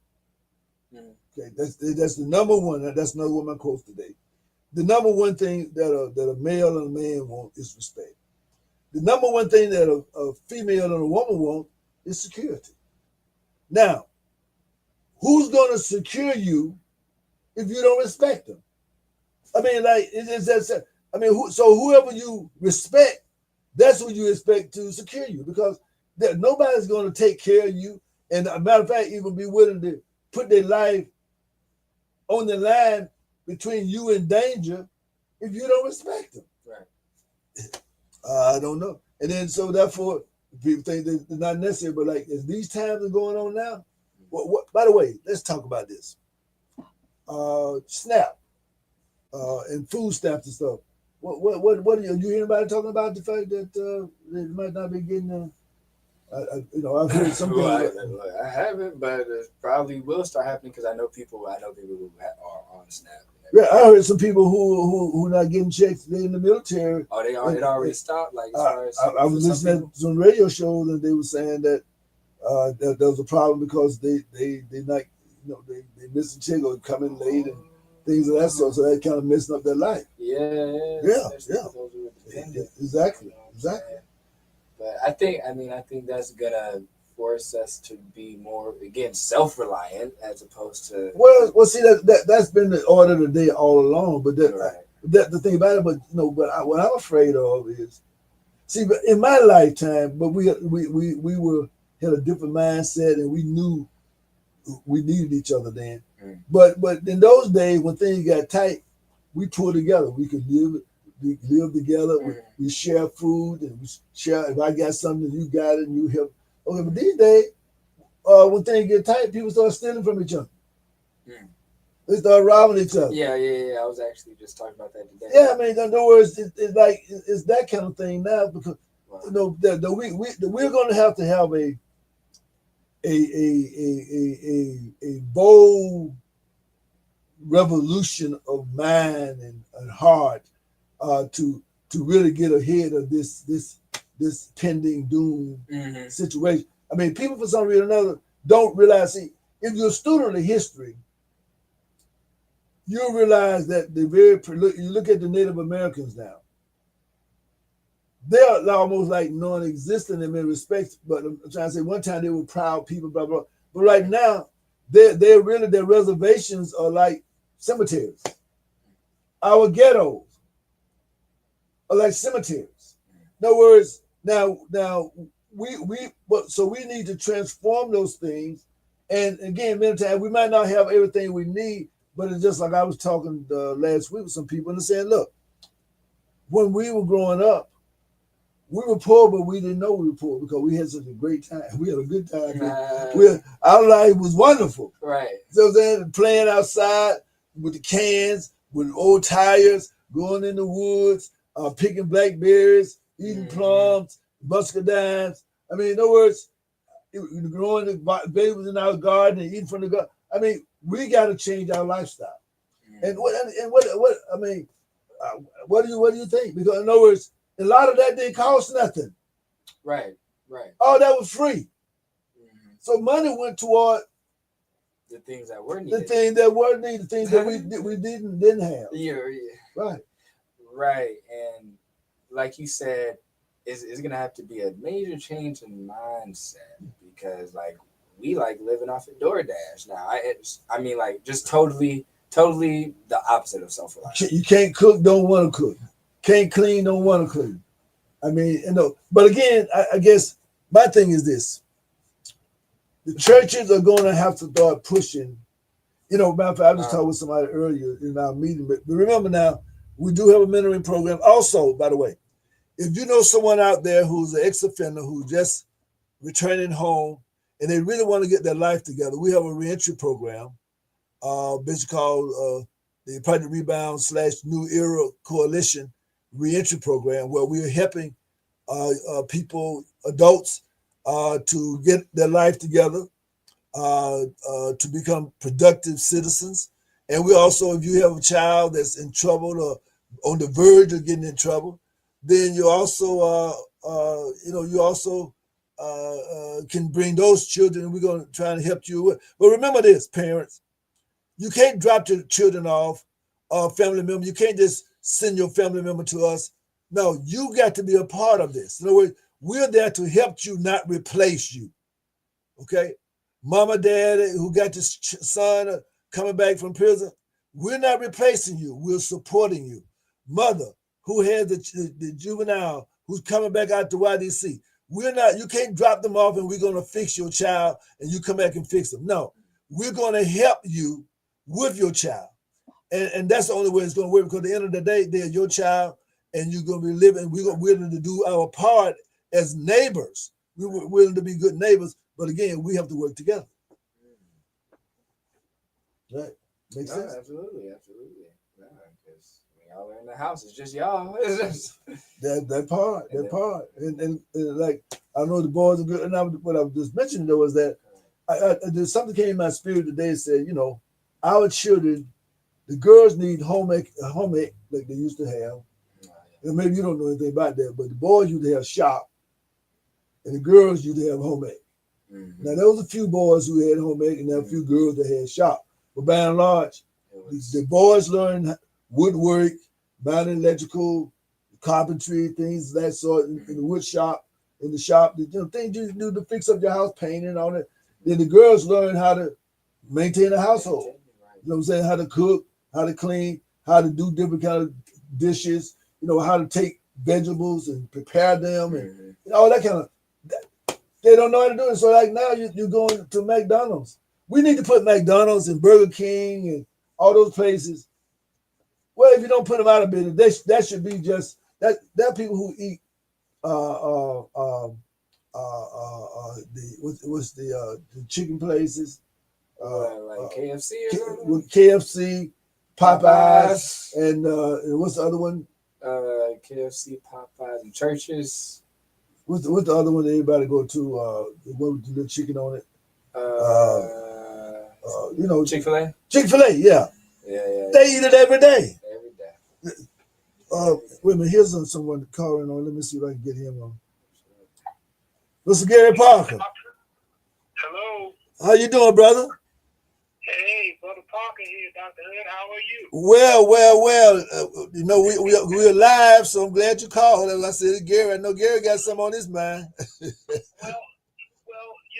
Okay, that's the number one. That's another one of my quotes today. The number one thing that a male and a man want is respect. The number one thing that a female and a woman want is security. Now, who's going to secure you if you don't respect them? I mean, so whoever you respect, that's who you expect to secure you, because nobody's going to take care of you, and a matter of fact, even be willing to put their life on the line between you and danger if you don't respect them. Right. I don't know. And then so therefore, people think that it's not necessary, but like as these times are going on now, by the way, let's talk about this. SNAP and food stamps and stuff. What are you hear anybody talking about the fact that they might not be getting? I've heard some people. I haven't, but it probably will start happening because I know people who are on Snap. Yeah, I heard some people who not getting checks. They in the military. Oh, it already stopped. Like as far as I was listening to some radio shows and they were saying that there was a problem because they not they missing check or coming late and things of that sort. So that kind of messing up their life. Yeah. Exactly. But I think that's gonna force us to be more again self-reliant as opposed to see that's been the order of the day all along. But the thing about it, but what I'm afraid of is, but in my lifetime, but we had a different mindset and we knew we needed each other then. But in those days when things got tight, we pulled together. We could live together. We share food and we share. If I got something, you got it, and you help. Okay, but these days, when things get tight, people start stealing from each other. They start robbing each other. Yeah. I was actually just talking about that today. Yeah, I mean, in other words, it's like it's that kind of thing now because we're going to have a bold revolution of mind and heart to really get ahead of this pending doom situation. I mean, people for some reason or another don't realize. See, if you're a student of history, you'll realize that you look at the Native Americans now. They're almost like non-existent in many respects. But I'm trying to say, one time they were proud people, blah blah. But right now, they're really their reservations are like cemeteries. Our ghettos are like cemeteries. In other words, now we need to transform those things. And again, many times we might not have everything we need, but it's just like I was talking last week with some people and they're saying, look, when we were growing up, we were poor, but we didn't know we were poor because we had such a great time. We had a good time. Our life was wonderful. Right. So then playing outside with the cans, with old tires, going in the woods, picking blackberries, eating plums, muscadines. I mean, in other words, growing the babies in our garden and eating from the garden. I mean, we got to change our lifestyle. And what I mean, what do you think? Because in other words, a lot of that didn't cost nothing. Right. All that was free. So money went toward the things that were needed. The things that were needed, the things that we didn't have. Yeah. Right. And like you said, it's gonna have to be a major change in mindset because like we like living off of DoorDash now. I mean like just totally the opposite of self-reliance. You can't cook, don't want to cook. Can't clean, don't want to clean. I mean, but again, I guess my thing is this. The churches are going to have to start pushing. Matter of fact, I just talked with somebody earlier in our meeting, but remember now, we do have a mentoring program. Also, by the way, if you know someone out there who's an ex-offender who's just returning home and they really want to get their life together, we have a reentry program, basically called the Project Rebound / New Era Coalition reentry program, where we are helping people, adults, to get their life together, to become productive citizens. And we also, if you have a child that's in trouble or on the verge of getting in trouble, then you also, can bring those children, and we're going to try and help you with. But remember this, parents, you can't drop your children off, family member. You can't just send your family member to us. No, you got to be a part of this. In other words, we're there to help you, not replace you. Okay? Mama, daddy, who got this son coming back from prison, we're not replacing you. We're supporting you. Mother, who has the juvenile who's coming back out to YDC, you can't drop them off and we're going to fix your child and you come back and fix them. No, we're going to help you with your child. And that's the only way it's going to work, because at the end of the day, they're your child and you're going to be living. We're willing to do our part as neighbors. We're willing to be good neighbors. But again, we have to work together. Right. Makes sense? Absolutely. Yeah, because Y'all are in the house. It's just y'all. It's just that part, and like I know the boys are good. And what I was just mentioning though was that there's something came in my spirit today. Said, you know, our children, the girls need home ec like they used to have. And maybe you don't know anything about that, but the boys used to have shop, and the girls used to have home ec. Now there was a few boys who had home ec, and there were a few girls that had shop. But by and large, the boys learned woodwork, minor electrical, carpentry, things of that sort, in the wood shop, in the shop, things you do to fix up your house, painting on it. Then the girls learn how to maintain a household. You know what I'm saying? How to cook, how to clean, how to do different kind of dishes, you know, how to take vegetables and prepare them and all that kind of. They don't know how to do it. So like now you're going to McDonald's. We need to put McDonald's and Burger King and all those places. Well, if you don't put them out of business, that should be just that. There are people who eat the chicken places, like KFC or something? With KFC, Popeyes, and what's the other one? KFC, Popeyes, and churches. What's the other one that everybody go to? The one with the little chicken on it. You know, Chick-fil-A. Chick-fil-A, yeah. They eat it every day. Every day. Wait a minute, here's someone calling on. Let me see if I can get him on. Mr. Gary Parker. Hello. How you doing, brother? Hey, Brother Parker here, Dr. Hood. How are you? Well. You know, we're live, so I'm glad you called. As I said, Gary, I know Gary got some on his mind. well, you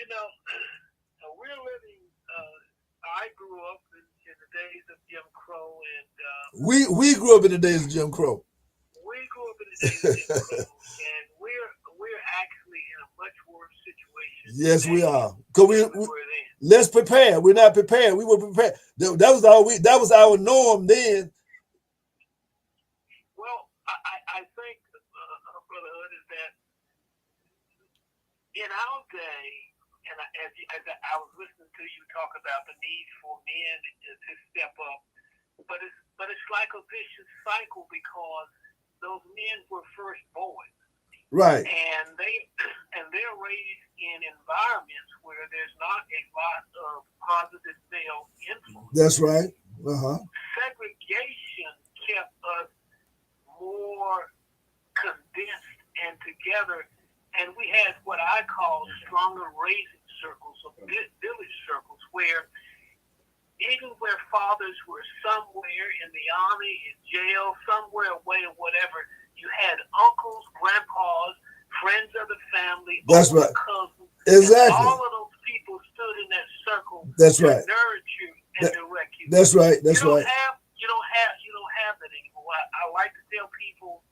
know, we're living. I grew up in the days of Jim Crow, and we grew up in the days of Jim Crow. We grew up in the days of Jim Crow, and we're actually in a much worse situation. Yes, we are. Cause let's prepare. We're not prepared. We were prepared. That was our norm then. Well, I think, Brother Hood, is that in our day, and as I was listening to you talk about the need for men to step up, but it's like a vicious cycle because those men were first born. Right. And they're raised in environments where there's not a lot of positive male influence. That's right. Segregation kept us more condensed and together, and we had what I call stronger raising circles, or village circles, where even where fathers were somewhere in the army, in jail, somewhere away or whatever, you had uncles, grandpas, friends of the family, that's right, cousins. Exactly. And all of those people stood in that circle. That's to right. Nourish you and direct you. That's right. That's you right. You don't have that anymore. I like to tell people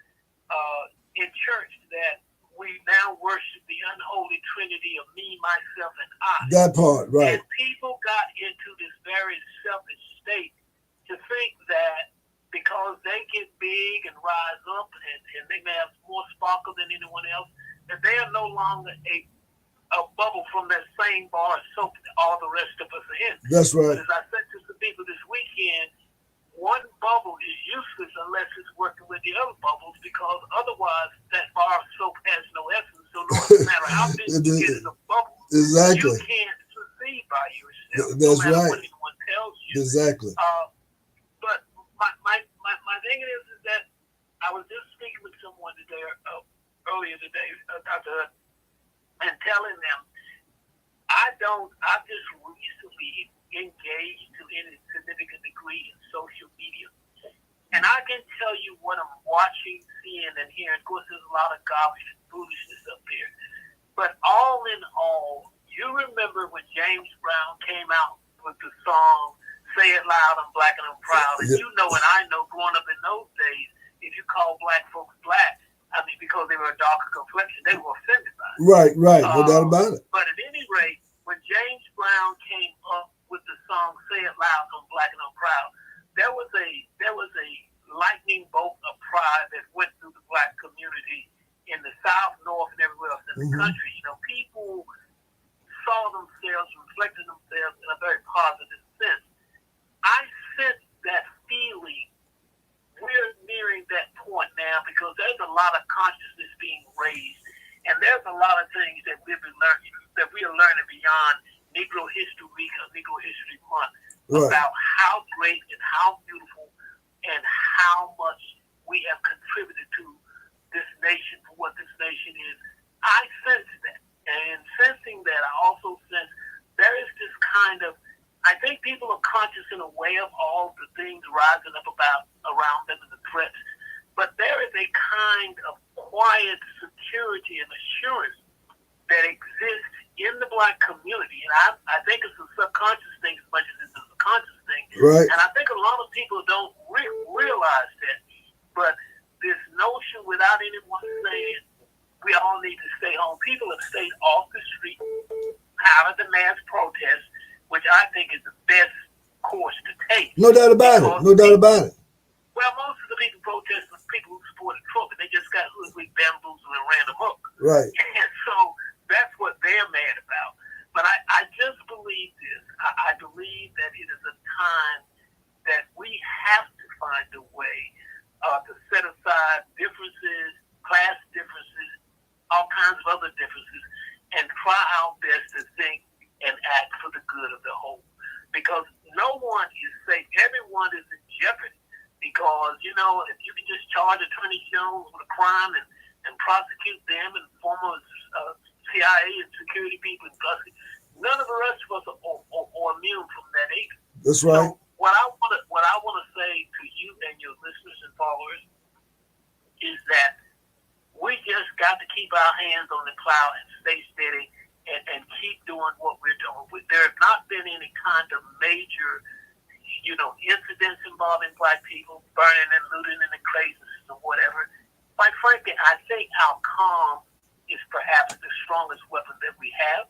in church that we now worship the unholy trinity of me, myself, and I. That part, right. And people got into this very selfish state to think that because they get big and rise up and they may have more sparkle than anyone else, that they are no longer a bubble from that same bar of soap that all the rest of us are in. That's right. But as I said to some people this weekend, one bubble is useless unless it's working with the other bubbles, because otherwise that bar of soap has no essence. So no matter how big you get in a bubble, exactly, you can't succeed by yourself. That's no matter right. what anyone tells you. Exactly. But my thing is that I was just speaking with someone today, earlier today, Dr. and telling them I just recently engaged to any significant degree in social media. And I can tell you what I'm watching, seeing, and hearing. Of course, there's a lot of garbage and foolishness up there. But all in all, you remember when James Brown came out with the song, Say It Loud, I'm Black and I'm Proud. And you know and I know, growing up in those days, if you call black folks black, I mean, because they were a darker complexion, they were offended by it. Right. No doubt about it. But at any rate, when James Brown came up with the song "Say It Loud, I'm Black and I'm Proud," there was a lightning bolt of pride that went through the black community in the South, North, and everywhere else in the country. You know, people saw themselves, reflected themselves in a very positive sense. I sense that feeling. We're lot of consciousness being raised, and there's a lot of things that we are learning beyond Negro History Week or Negro History Month about how great and how beautiful and how much we have contributed to this nation, for what this nation is. I sense that, and sensing that, I also sense there is this kind of, I think people are conscious in a way of all the things rising up around them and the threats, but there is a kind of quiet security and assurance that exists in the Black community, and I think it's a subconscious thing as much as it's a conscious thing. Right. And I think a lot of people don't realize that, but this notion, without anyone saying, we all need to stay home. People have stayed off the street, out of the mass protest, which I think is the best course to take. No doubt about it. No doubt about it. Well, most of the people protesting are people who supported Trump, and they just got hoodwinked, bamboozled, and ran amok. Right. And so that's what they're mad about. But I just believe this. I believe that it is a time that we have to find a way to set aside differences, class differences, all kinds of other differences, and try our best to think and act for the good of the whole. Because no one is safe. Everyone is in jeopardy. Because, you know, if you can just charge Attorney Jones with a crime and prosecute them and former CIA and security people and custody, none of the rest of us are immune from that either. That's right. So what I want to say to you and your listeners and followers is that we just got to keep our hands on the plow and stay steady and keep doing what we're doing. There have not been any kind of major, incidents involving Black people, burning and looting and the craziness or whatever. Quite frankly, I think our calm is perhaps the strongest weapon that we have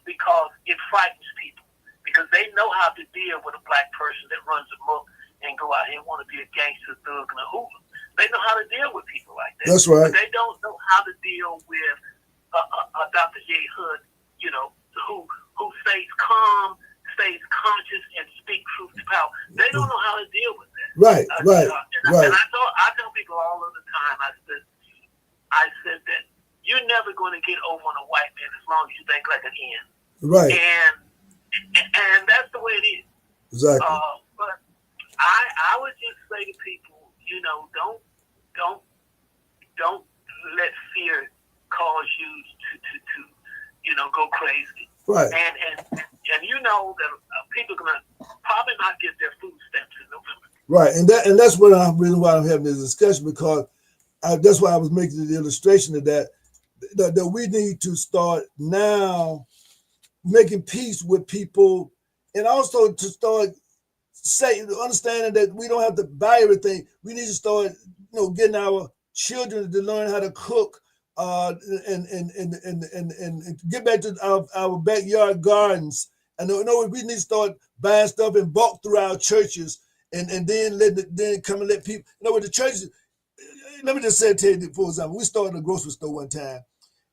because it frightens people. Because they know how to deal with a Black person that runs amok and go out here and want to be a gangster, thug, and a hooligan. They know how to deal with people like that. That's right. But they don't know how to deal with Dr. J. Hood, who stays calm, stays conscious, and speaks truth to power. They don't know how to deal with that. Right, right. And I tell people all of the time, I said that you're never going to get over on a white man as long as you think like an N. Right. And that's the way it is. Exactly. But I would just say to people, don't let fear cause you to go crazy. Right. And you know that people are gonna probably not get their food stamps in November. Right, and that's what I'm really why I'm having this discussion, because that's why I was making the illustration of that we need to start now making peace with people, and also to start understanding that we don't have to buy everything. We need to start, getting our children to learn how to cook, and get back to our backyard gardens. And we need to start buying stuff in bulk through our churches, and then come and let people. With the churches. Let me just tell you, for example, we started a grocery store one time,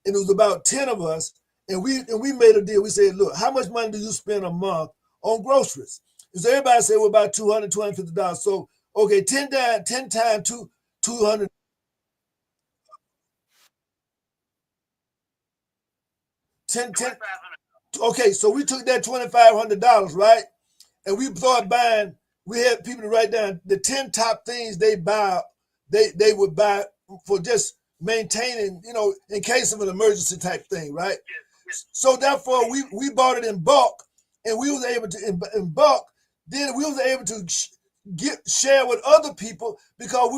and it was about 10 of us, and we made a deal. We said, look, how much money do you spend a month on groceries? And so everybody said, well, about $200, $250. So, okay, 10 times 200. Okay, so we took that $2,500, right? And we started buying, we had people to write down the 10 top things they buy, they would buy for just maintaining, in case of an emergency type thing, right? So therefore, we bought it in bulk, and we was able to, in bulk, then we was able to share with other people, because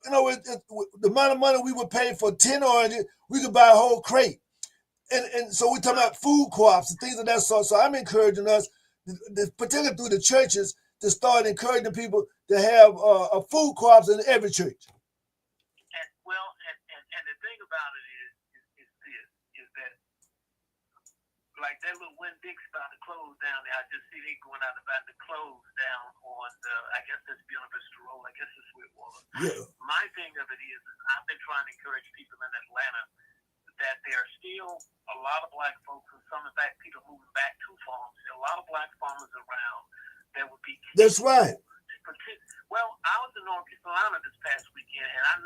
the amount of money we would pay for 10 oranges, we could buy a whole crate. And so we're talking about food co-ops and things of that sort. So I'm encouraging us, particularly through the churches, to start encouraging people to have a food co-ops in every church. And the thing about it is that, like that little Winn-Dixie about to close down there, I just see they going out about to close down on I guess that's University Road. I guess that's where it was. Yeah. My thing of it is I've been trying to encourage people in Atlanta that there are still a lot of Black folks, and some, in fact, people moving back to farms. There are a lot of Black farmers around that would be. That's right. Well, I was in North Carolina this past weekend, and I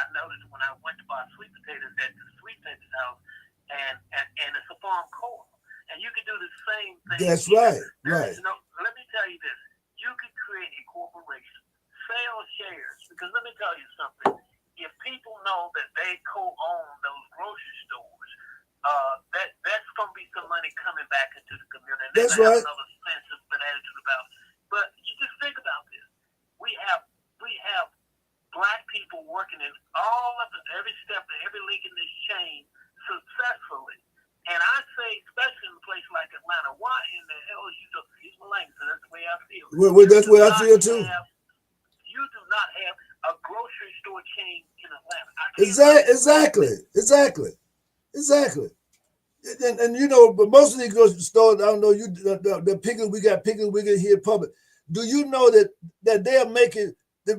I noticed when I went to buy sweet potatoes at the sweet potatoes house, and it's a farm co-op, and you can do the same thing. That's right, right. You know, let me tell you this: you can create a corporation, sell shares, because let me tell you something. If people know that they co-own those grocery stores, that's going to be some money coming back into the community. That's right. Have another sense of an attitude about it. But you just think about this: we have black people working in all up in every step and every link in this chain successfully. And I say, especially in a place like Atlanta, why in the hell is you just, he's Malay, so that's the way I feel. That's the way I feel too. You do not have a grocery store chain in Atlanta. Exactly. And you know, but most of these grocery stores, I don't know, the Piggly, we got Piggly Wiggly here public. Do you know that they're making the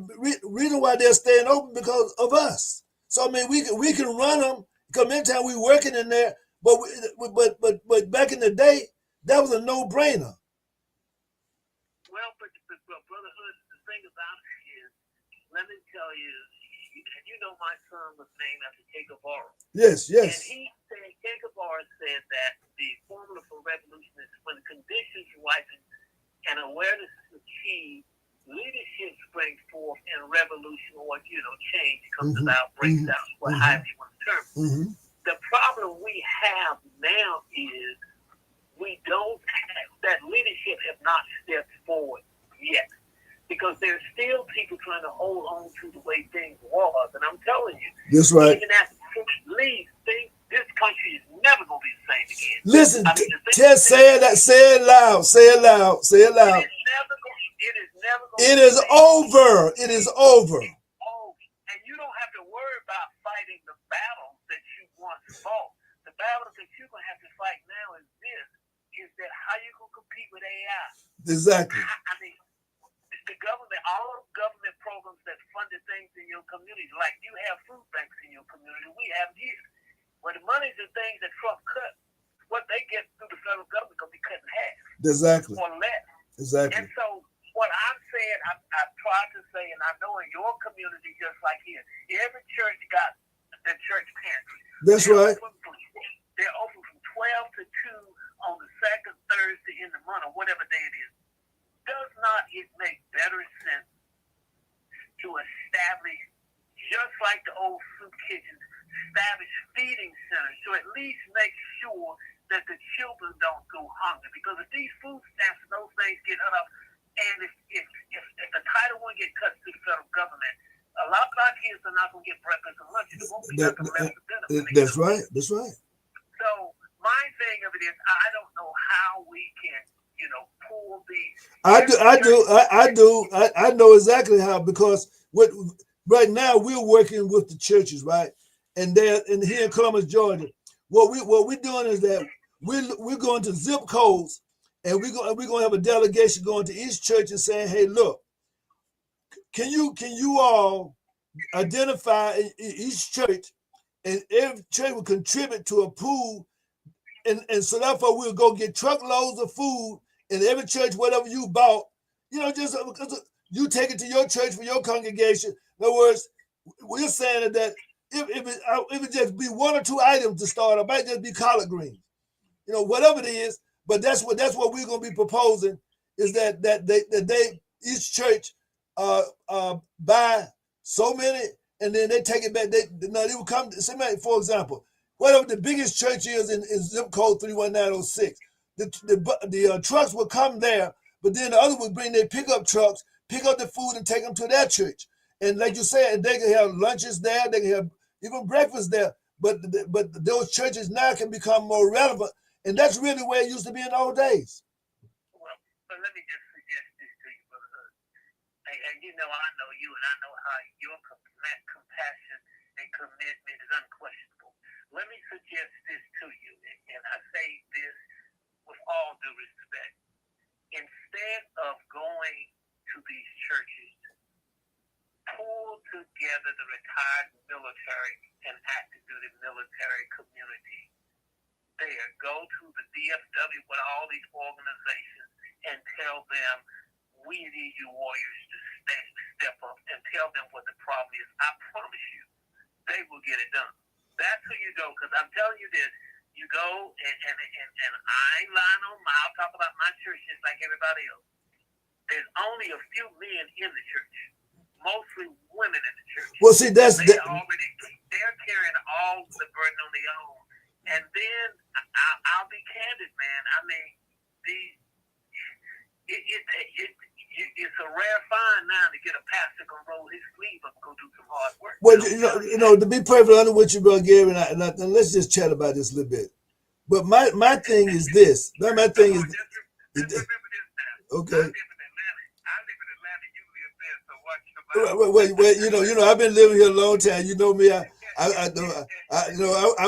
reason why they're staying open because of us? So I mean, we can run them because anytime we working in there, but back in the day, that was a no-brainer. Well, but Brother Hood, the thing about it is, let me tell you, you know my son was named after Che-Guevara. Yes. And Che-Guevara said that the formula for revolution is when conditions ripen and awareness is achieved, leadership springs forth, and revolution or change comes about, breaks out, however you want to term it. The problem we have now is we don't have that leadership have not stepped forward yet, because there's still people trying to hold on to the way things was, and I'm telling you, that's right. Even after leave, this country is never gonna be the same again. Listen, just say it loud. It is over. It is over. And you don't have to worry about fighting the battles that you once fought. The battles that you're gonna have to fight now is that how you gonna compete with AI? Exactly. I mean, the government, all of government programs that funded things in your community, like you have food banks in your community, we have here. Well, the money and things that Trump cut, what they get through the federal government gonna be cut in half. Exactly. Or less. Exactly. And so what I'm saying, I've tried to say, and I know in your community, just like here, every church got the church pantry. That's right. They're open from 12 to 2 on the second Thursday in the month, or whatever day it is. Does not it make better sense to establish, just like the old soup kitchens, establish feeding centers to at least make sure that the children don't go hungry? Because if these food stamps and those things get up, and if the Title I get cut to the federal government, a lot of our kids are not going to get breakfast and lunch. They won't be nothing left for dinner. That's right. That's right. So my thing of it is, I don't know how we can, pull these. I know exactly how, because right now we're working with the churches, right? And here in Columbus, Georgia, what we're doing is that we're going to zip codes, and we're going to have a delegation going to each church and saying, hey, look, can you all identify each church, and every church will contribute to a pool, and so therefore we'll go get truckloads of food in every church, whatever you bought, just because you take it to your church for your congregation. In other words, we're saying that if it just be 1 or 2 items to start, it might just be collard greens, whatever it is. But that's what we're going to be proposing, is that they each church buy so many, and then they take it back. They will come. For example, whatever the biggest church is in zip code 31906, the trucks will come there, but then the other would bring their pickup trucks, pick up the food, and take them to their church. And like you said, they can have lunches there, they can have even breakfast there. But those churches now can become more relevant, and that's really where it used to be in the old days. Well, but let me just suggest this to you, Brother Hood. And I know you, and I know how your compassion and commitment is unquestionable. Let me suggest this to you, and I say this with all due respect. Instead of going to these churches, pull together the retired military and active duty military community there. Go to the DFW with all these organizations and tell them, we need you warriors to step up, and tell them what the problem is. I promise you, will get it done. That's who you go, because I'm telling you this. You go, and I ain't lying on my, I'll talk about my church just like everybody else. There's only a few men in the church, mostly women in the church. Well, see, they're carrying all the burden on their own. And then I'll be candid, man. I mean, it's a rare find now to get a pastor gonna roll his sleeve up and go do some hard work. Well, you know, to be perfectly honest with you, Brother Gary, and let's just chat about this a little bit. But my thing is this. My thing is, okay. Wait, you know, I've been living here a long time. You know me. I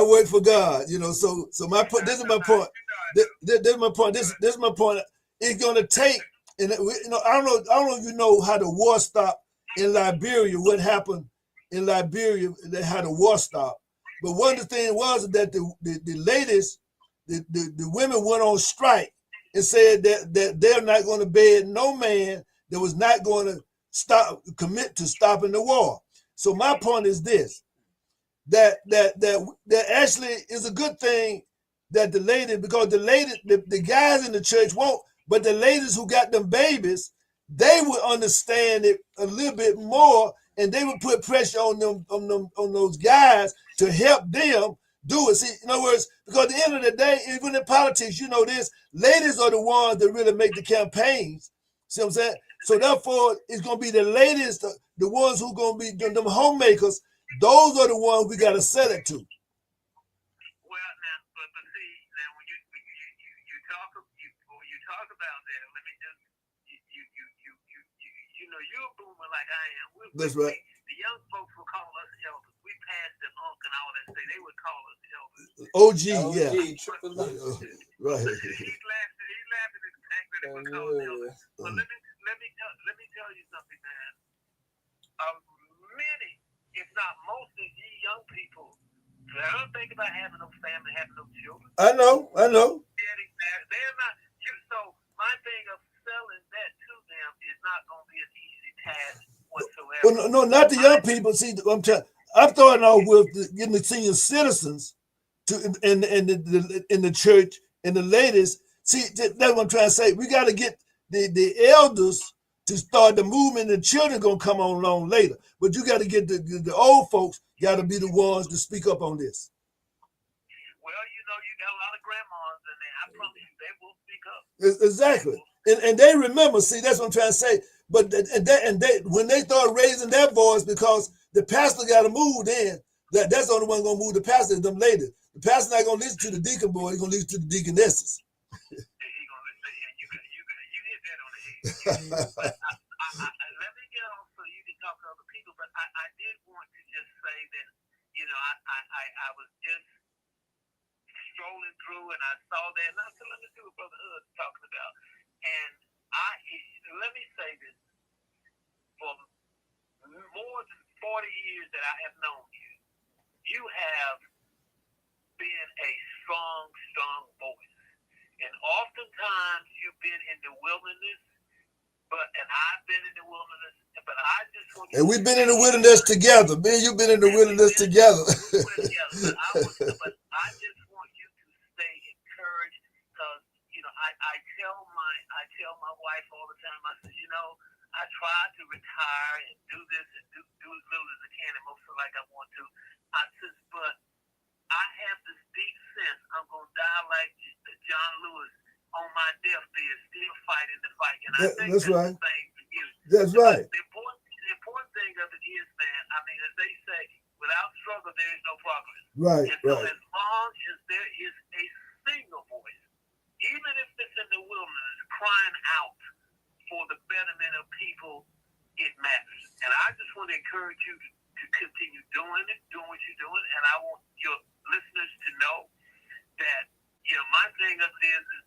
work for God. You know, so my point. This is my point. This is my point. This is my point. It's gonna take. And you know, I don't know if you know how the war stopped in Liberia. What happened in Liberia? They had a war stop. But one of the things was that the ladies, the women went on strike and said that they're not going to bed no man that was not going to commit to stopping the war. So my point is this: that actually is a good thing that the ladies, because the guys in the church won't. But the ladies who got them babies, they would understand it a little bit more, and they would put pressure on those guys to help them do it. See, in other words, because at the end of the day, even in politics, you know this, ladies are the ones that really make the campaigns. See what I'm saying? So therefore, it's gonna be the ladies, the ones who gonna be them homemakers. Those are the ones we gotta sell it to. Like I am. That's right. The young folks will call us elders. We passed the unk and all that. They would call us elders. OG, yeah. Right. He's laughing at the fact that they would call us elders. But let me tell you something, man. Many, if not most of you young people, I don't think about having no family, having no children. I know. They're not. So my thing of selling that to them is not going to be an easy task whatsoever. Well, no, not the young people. See, I'm starting off with getting the senior citizens to in the church and the ladies. See, that's what I'm trying to say. We got to get the elders to start the movement. The children gonna come on along later, but you got to get the old folks. Got to be the ones to speak up on this. Well, you know, you got a lot of grandmas in there. I promise you, they will speak up. Exactly. And they remember, see, that's what I'm trying to say. But they when they start raising their voice, because the pastor got to move then, that's the only one going to move the pastor is them ladies. The pastor not going to listen to the deacon boy, he's going to listen to the deaconesses. He's going to listen, you hit that on the head. Let me get on so you can talk to other people, but I did want to just say that, you know, I was just strolling through and I saw that, and I said, let me see what Brother Hood's talking about. And let me say this, for more than 40 years that I have known you, you have been a strong voice. And oftentimes you've been in the wilderness, and I've been in the wilderness, but I just want you. And we've been in the wilderness together. Man, you've been in the wilderness together. But I just want you to stay encouraged, because you know I tell my wife all the time. I said, you know, I try to retire and do this and do as little as I can, and most of like I want to. I said, but I have this deep sense I'm gonna die like John Lewis on my deathbed, still fighting the fight. And I think that's right. The thing for you. That's right. The important thing of it is, man, I mean, as they say, without struggle, there is no progress. Right, and so as long as there is a single voice, even if it's in the wilderness, crying out for the betterment of people, it matters. And I just want to encourage you to continue doing what you're doing. And I want your listeners to know that, you know, my thing of it is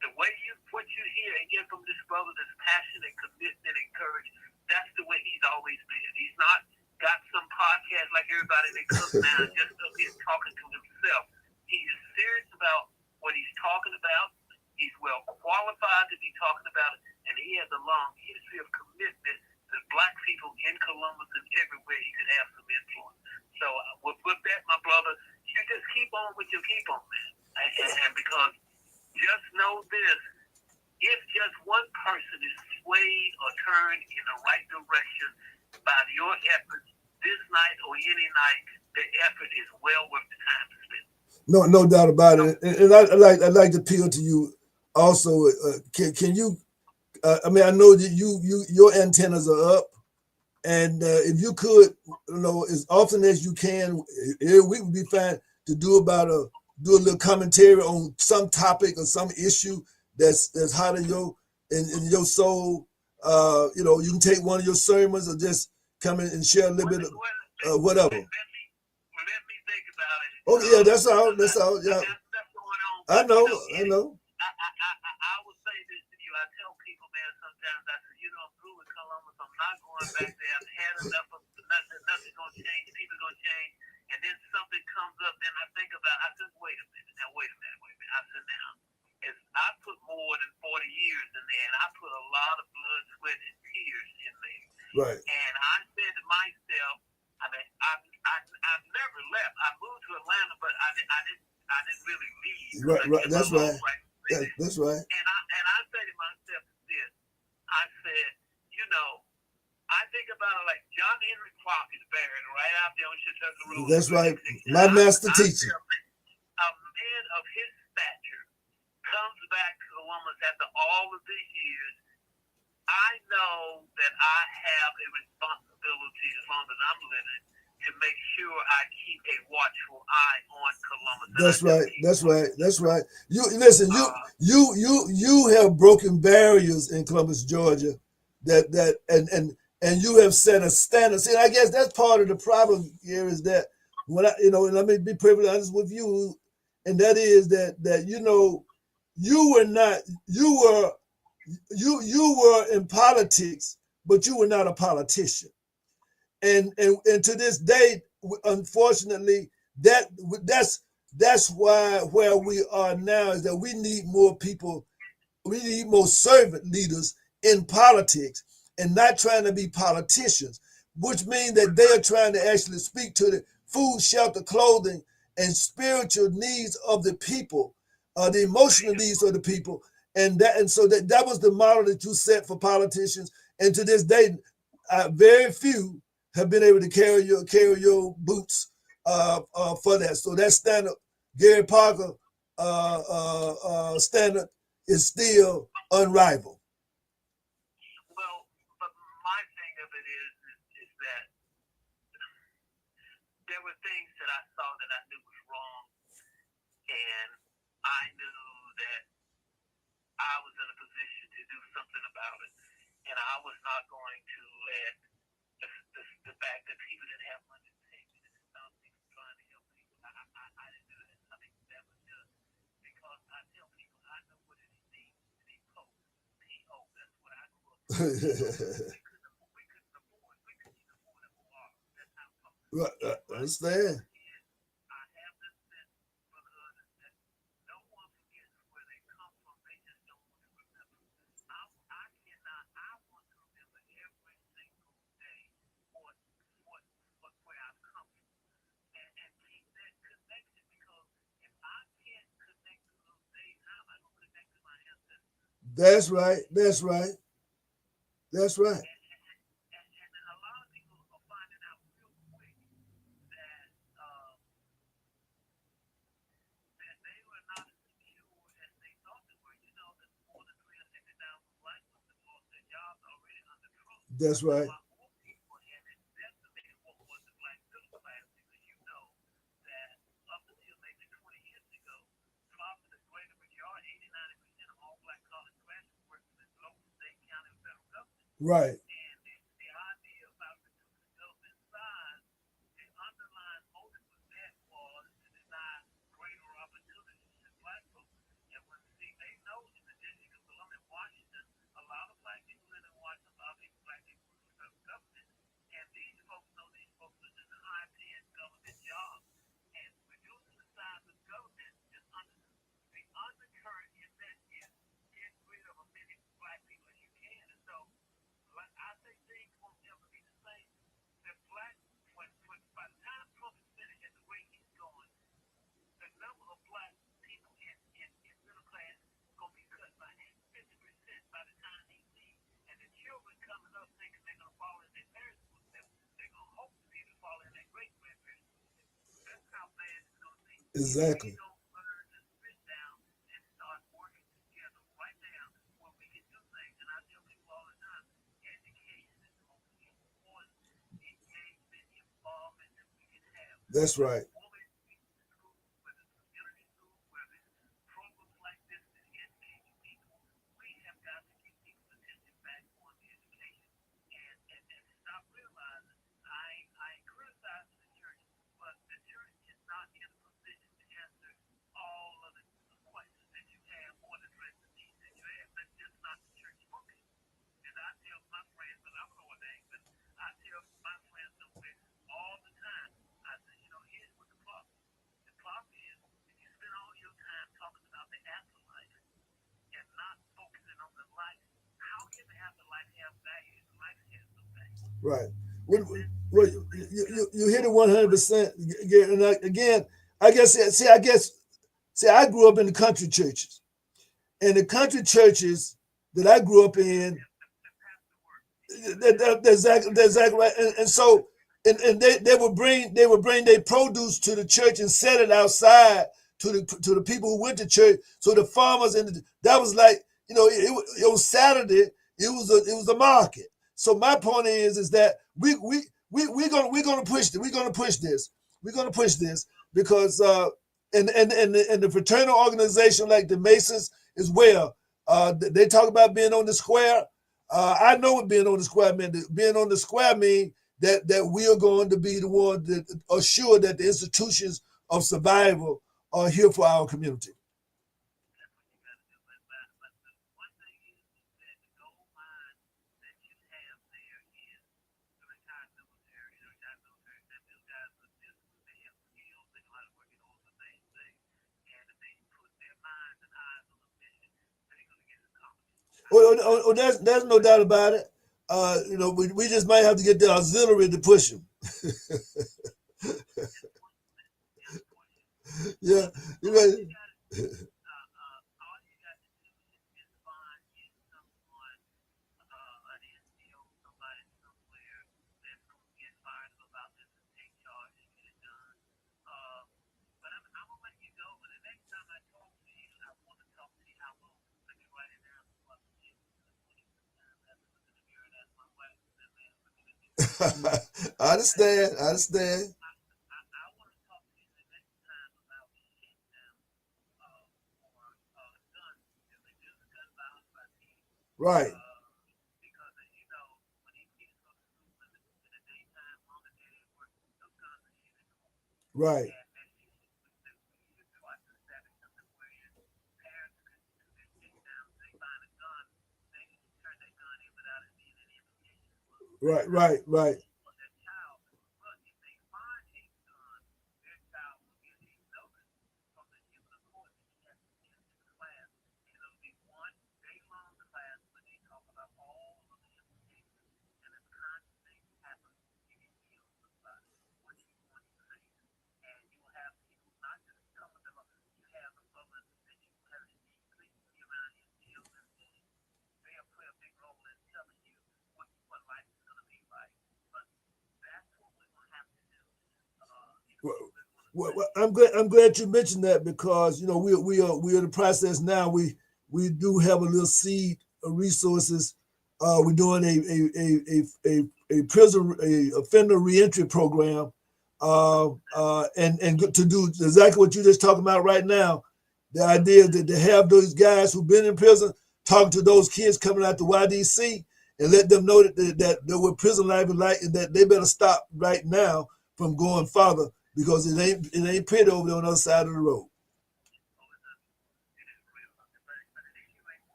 the way what you hear and get from this brother, this passion and commitment and courage, that's the way he's always been. He's not got some podcast like everybody that comes now just up here talking to himself. He is serious about what he's talking about. He's well qualified to be talking about it, and he has a long history of commitment to Black people in Columbus and everywhere he could have some influence. So with your keep on that. And because just know this, if just one person is swayed or turned in the right direction by your efforts this night or any night, the effort is well worth the time to spend. No doubt about it. And I'd like to appeal to you also. Can you? I mean, I know that your antennas are up, and if you could, as often as you can, every week would be fine to do a little commentary on some topic or some issue that's hot in your soul. You can take one of your sermons or just come in and share a little bit of whatever. Let me think about it. Oh yeah, that's all. That's all. Yeah, I know. I will say this to you. I tell people, man, sometimes I say, I'm through with Columbus. I'm not going back there. I've had enough of nothing's gonna change. People gonna change. And then something comes up. Then I think about. I said, wait a minute. I said, now, as I put more than 40 years in there, and I put a lot of blood, sweat, and tears in there. Right. And I said to myself, I mean, I've never left. I moved to Atlanta, but I didn't really leave. Right. That's right. That's right. And I say to myself this. I said, I think about it like John Henry Clark is buried right out there on Chautauqua Road. That's right. My master teacher. A man of his stature comes back to Columbus after all of these years. I know that I have a responsibility as long as I'm living to make sure I keep a watchful eye on Columbus. That's right. You listen. You have broken barriers in Columbus, Georgia. And you have set a standard. See, I guess that's part of the problem here is that when and let me be perfectly honest with you, and that is that you were in politics, but you were not a politician. And to this day, unfortunately, that's why where we are now is that we need more people, we need more servant leaders in politics and not trying to be politicians, which means that they are trying to actually speak to the food, shelter, clothing, and spiritual needs of the people, the emotional needs of the people. And so that was the model that you set for politicians. And to this day, very few have been able to carry your boots for that. So that standard, Gary Parker standard, is still unrivaled. Well, but my thing of it is that there were things that I saw that I knew was wrong, and I knew that I was in a position to do something about it, and I was not going to let the fact that people didn't have money to take me to stop me from trying to help people. I didn't do that. I mean, that was just because I tell people I know what it means to be poor. P-O, that's what I grew up with. We couldn't afford a war. That's how poor. Right, I understand. That's right. That's right. That's right. And a lot of people are finding out real quick that they were not as secure as they thought they were. You know, that more than 360,000 black women lost their jobs already under Trump. That's right. More people had estimated what was the black middle class, because you know that up until maybe 20 years ago, probably the greater majority, 80-90% of all black college graduates worked in local, state, county, and federal government. Right. And the idea about reducing government size, the underlying motive of that was to deny greater opportunities to black folks. And when they know in the District of Columbia, Washington, a lot of black people live in Washington, a lot of black people work for federal government, and these folks know these folks are in high-paying government jobs. And reducing the size of government is the undercurrent in that is get rid of as many black people as you can. And so, like I Exactly. That's right. Right. Well, you hit it 100%. And again, I guess, see, I grew up in the country churches. And the country churches that I grew up in, that's exactly right. And so, and they would bring their produce to the church and set it outside to the people who went to church. So the farmers that was like, it was Saturday. It was a market. So my point is that we're gonna push this. We're gonna push this. We're gonna push this because and the fraternal organization like the Masons as well. They talk about being on the square. I know what being on the square means. Being on the square means that we are going to be the one that assure that the institutions of survival are here for our community. There's no doubt about it. We just might have to get the auxiliary to push them. Yeah, you right. I understand. I understand. Right. Right. Right. Right. Right. Well, I'm glad. I'm glad you mentioned that because we are in the process now. We do have a little seed of resources. We're doing a prison offender reentry program, and to do exactly what you're just talking about right now. The idea that to have those guys who've been in prison talking to those kids coming out the YDC and let them know that what prison life is like, and that they better stop right now from going farther because it ain't pretty over there on the other side of the road.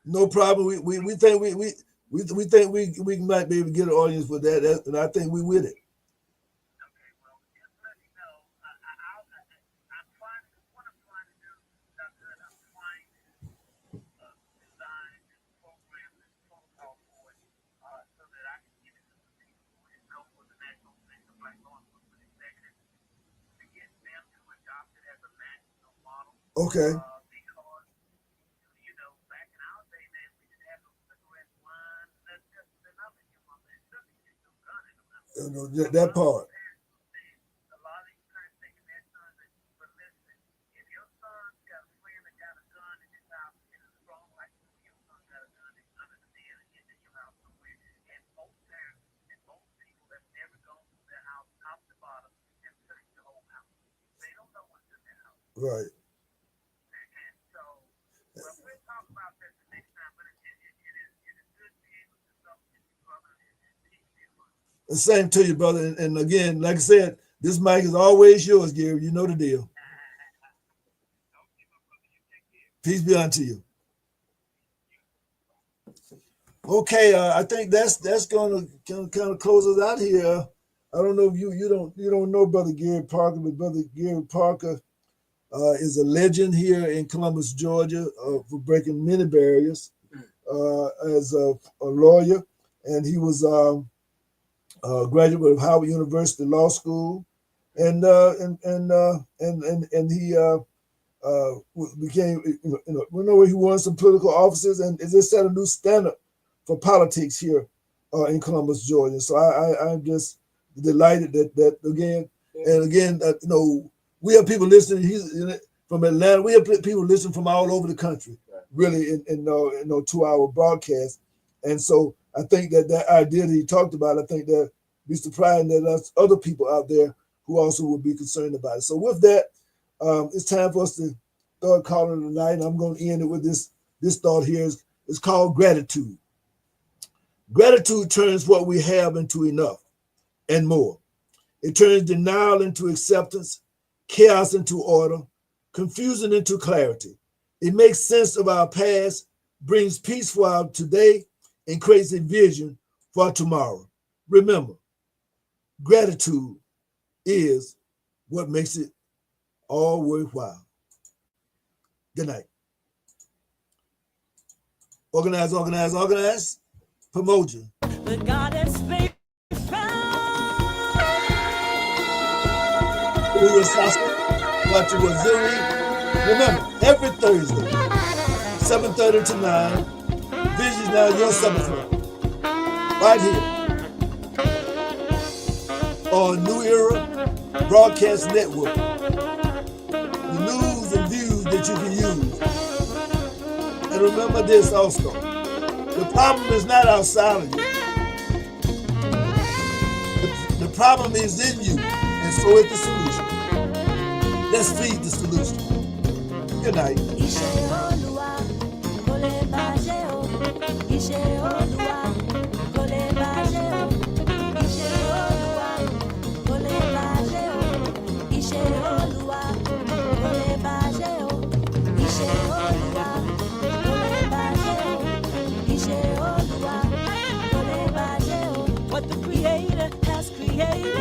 No problem. We think we think we might be able to get an audience with that, and I think we with it. Okay. You know, that part. Right. The same to you, brother. And again, like I said, this mic is always yours, Gary. You know the deal. Peace be unto you. Okay, I think that's gonna kind of close us out here. I don't know if you don't know Brother Gary Parker, but Brother Gary Parker is a legend here in Columbus, Georgia, for breaking many barriers as a lawyer, and he was a graduate of Howard University Law School, and he became, we know he won some political offices, and it just set a new standard for politics here in Columbus, Georgia. So I'm just delighted that again, we have people listening. He's from Atlanta. We have people listening from all over the country, really, in 2-hour broadcast. And so I think that idea that he talked about, I think that be surprising that there's other people out there who also would be concerned about it. So with that, it's time for us to start calling it a night. And I'm going to end it with this thought here. It's called gratitude. Gratitude turns what we have into enough and more. It turns denial into acceptance, chaos into order, confusion into clarity. It makes sense of our past, brings peace for our today, and creates a vision for tomorrow. Remember, gratitude is what makes it all worthwhile. Good night. Organize, organize, organize. Promote you. The goddess space Watching with Zuri. Remember, every Thursday, 7:30 to 9, Visions Now Your Summer Club. Right here on New Era Broadcast Network. The news and views that you can use. And remember this also. The problem is not outside of you. The problem is in you, and so is the solution. Let's feed the solution. Good night. What the Creator has created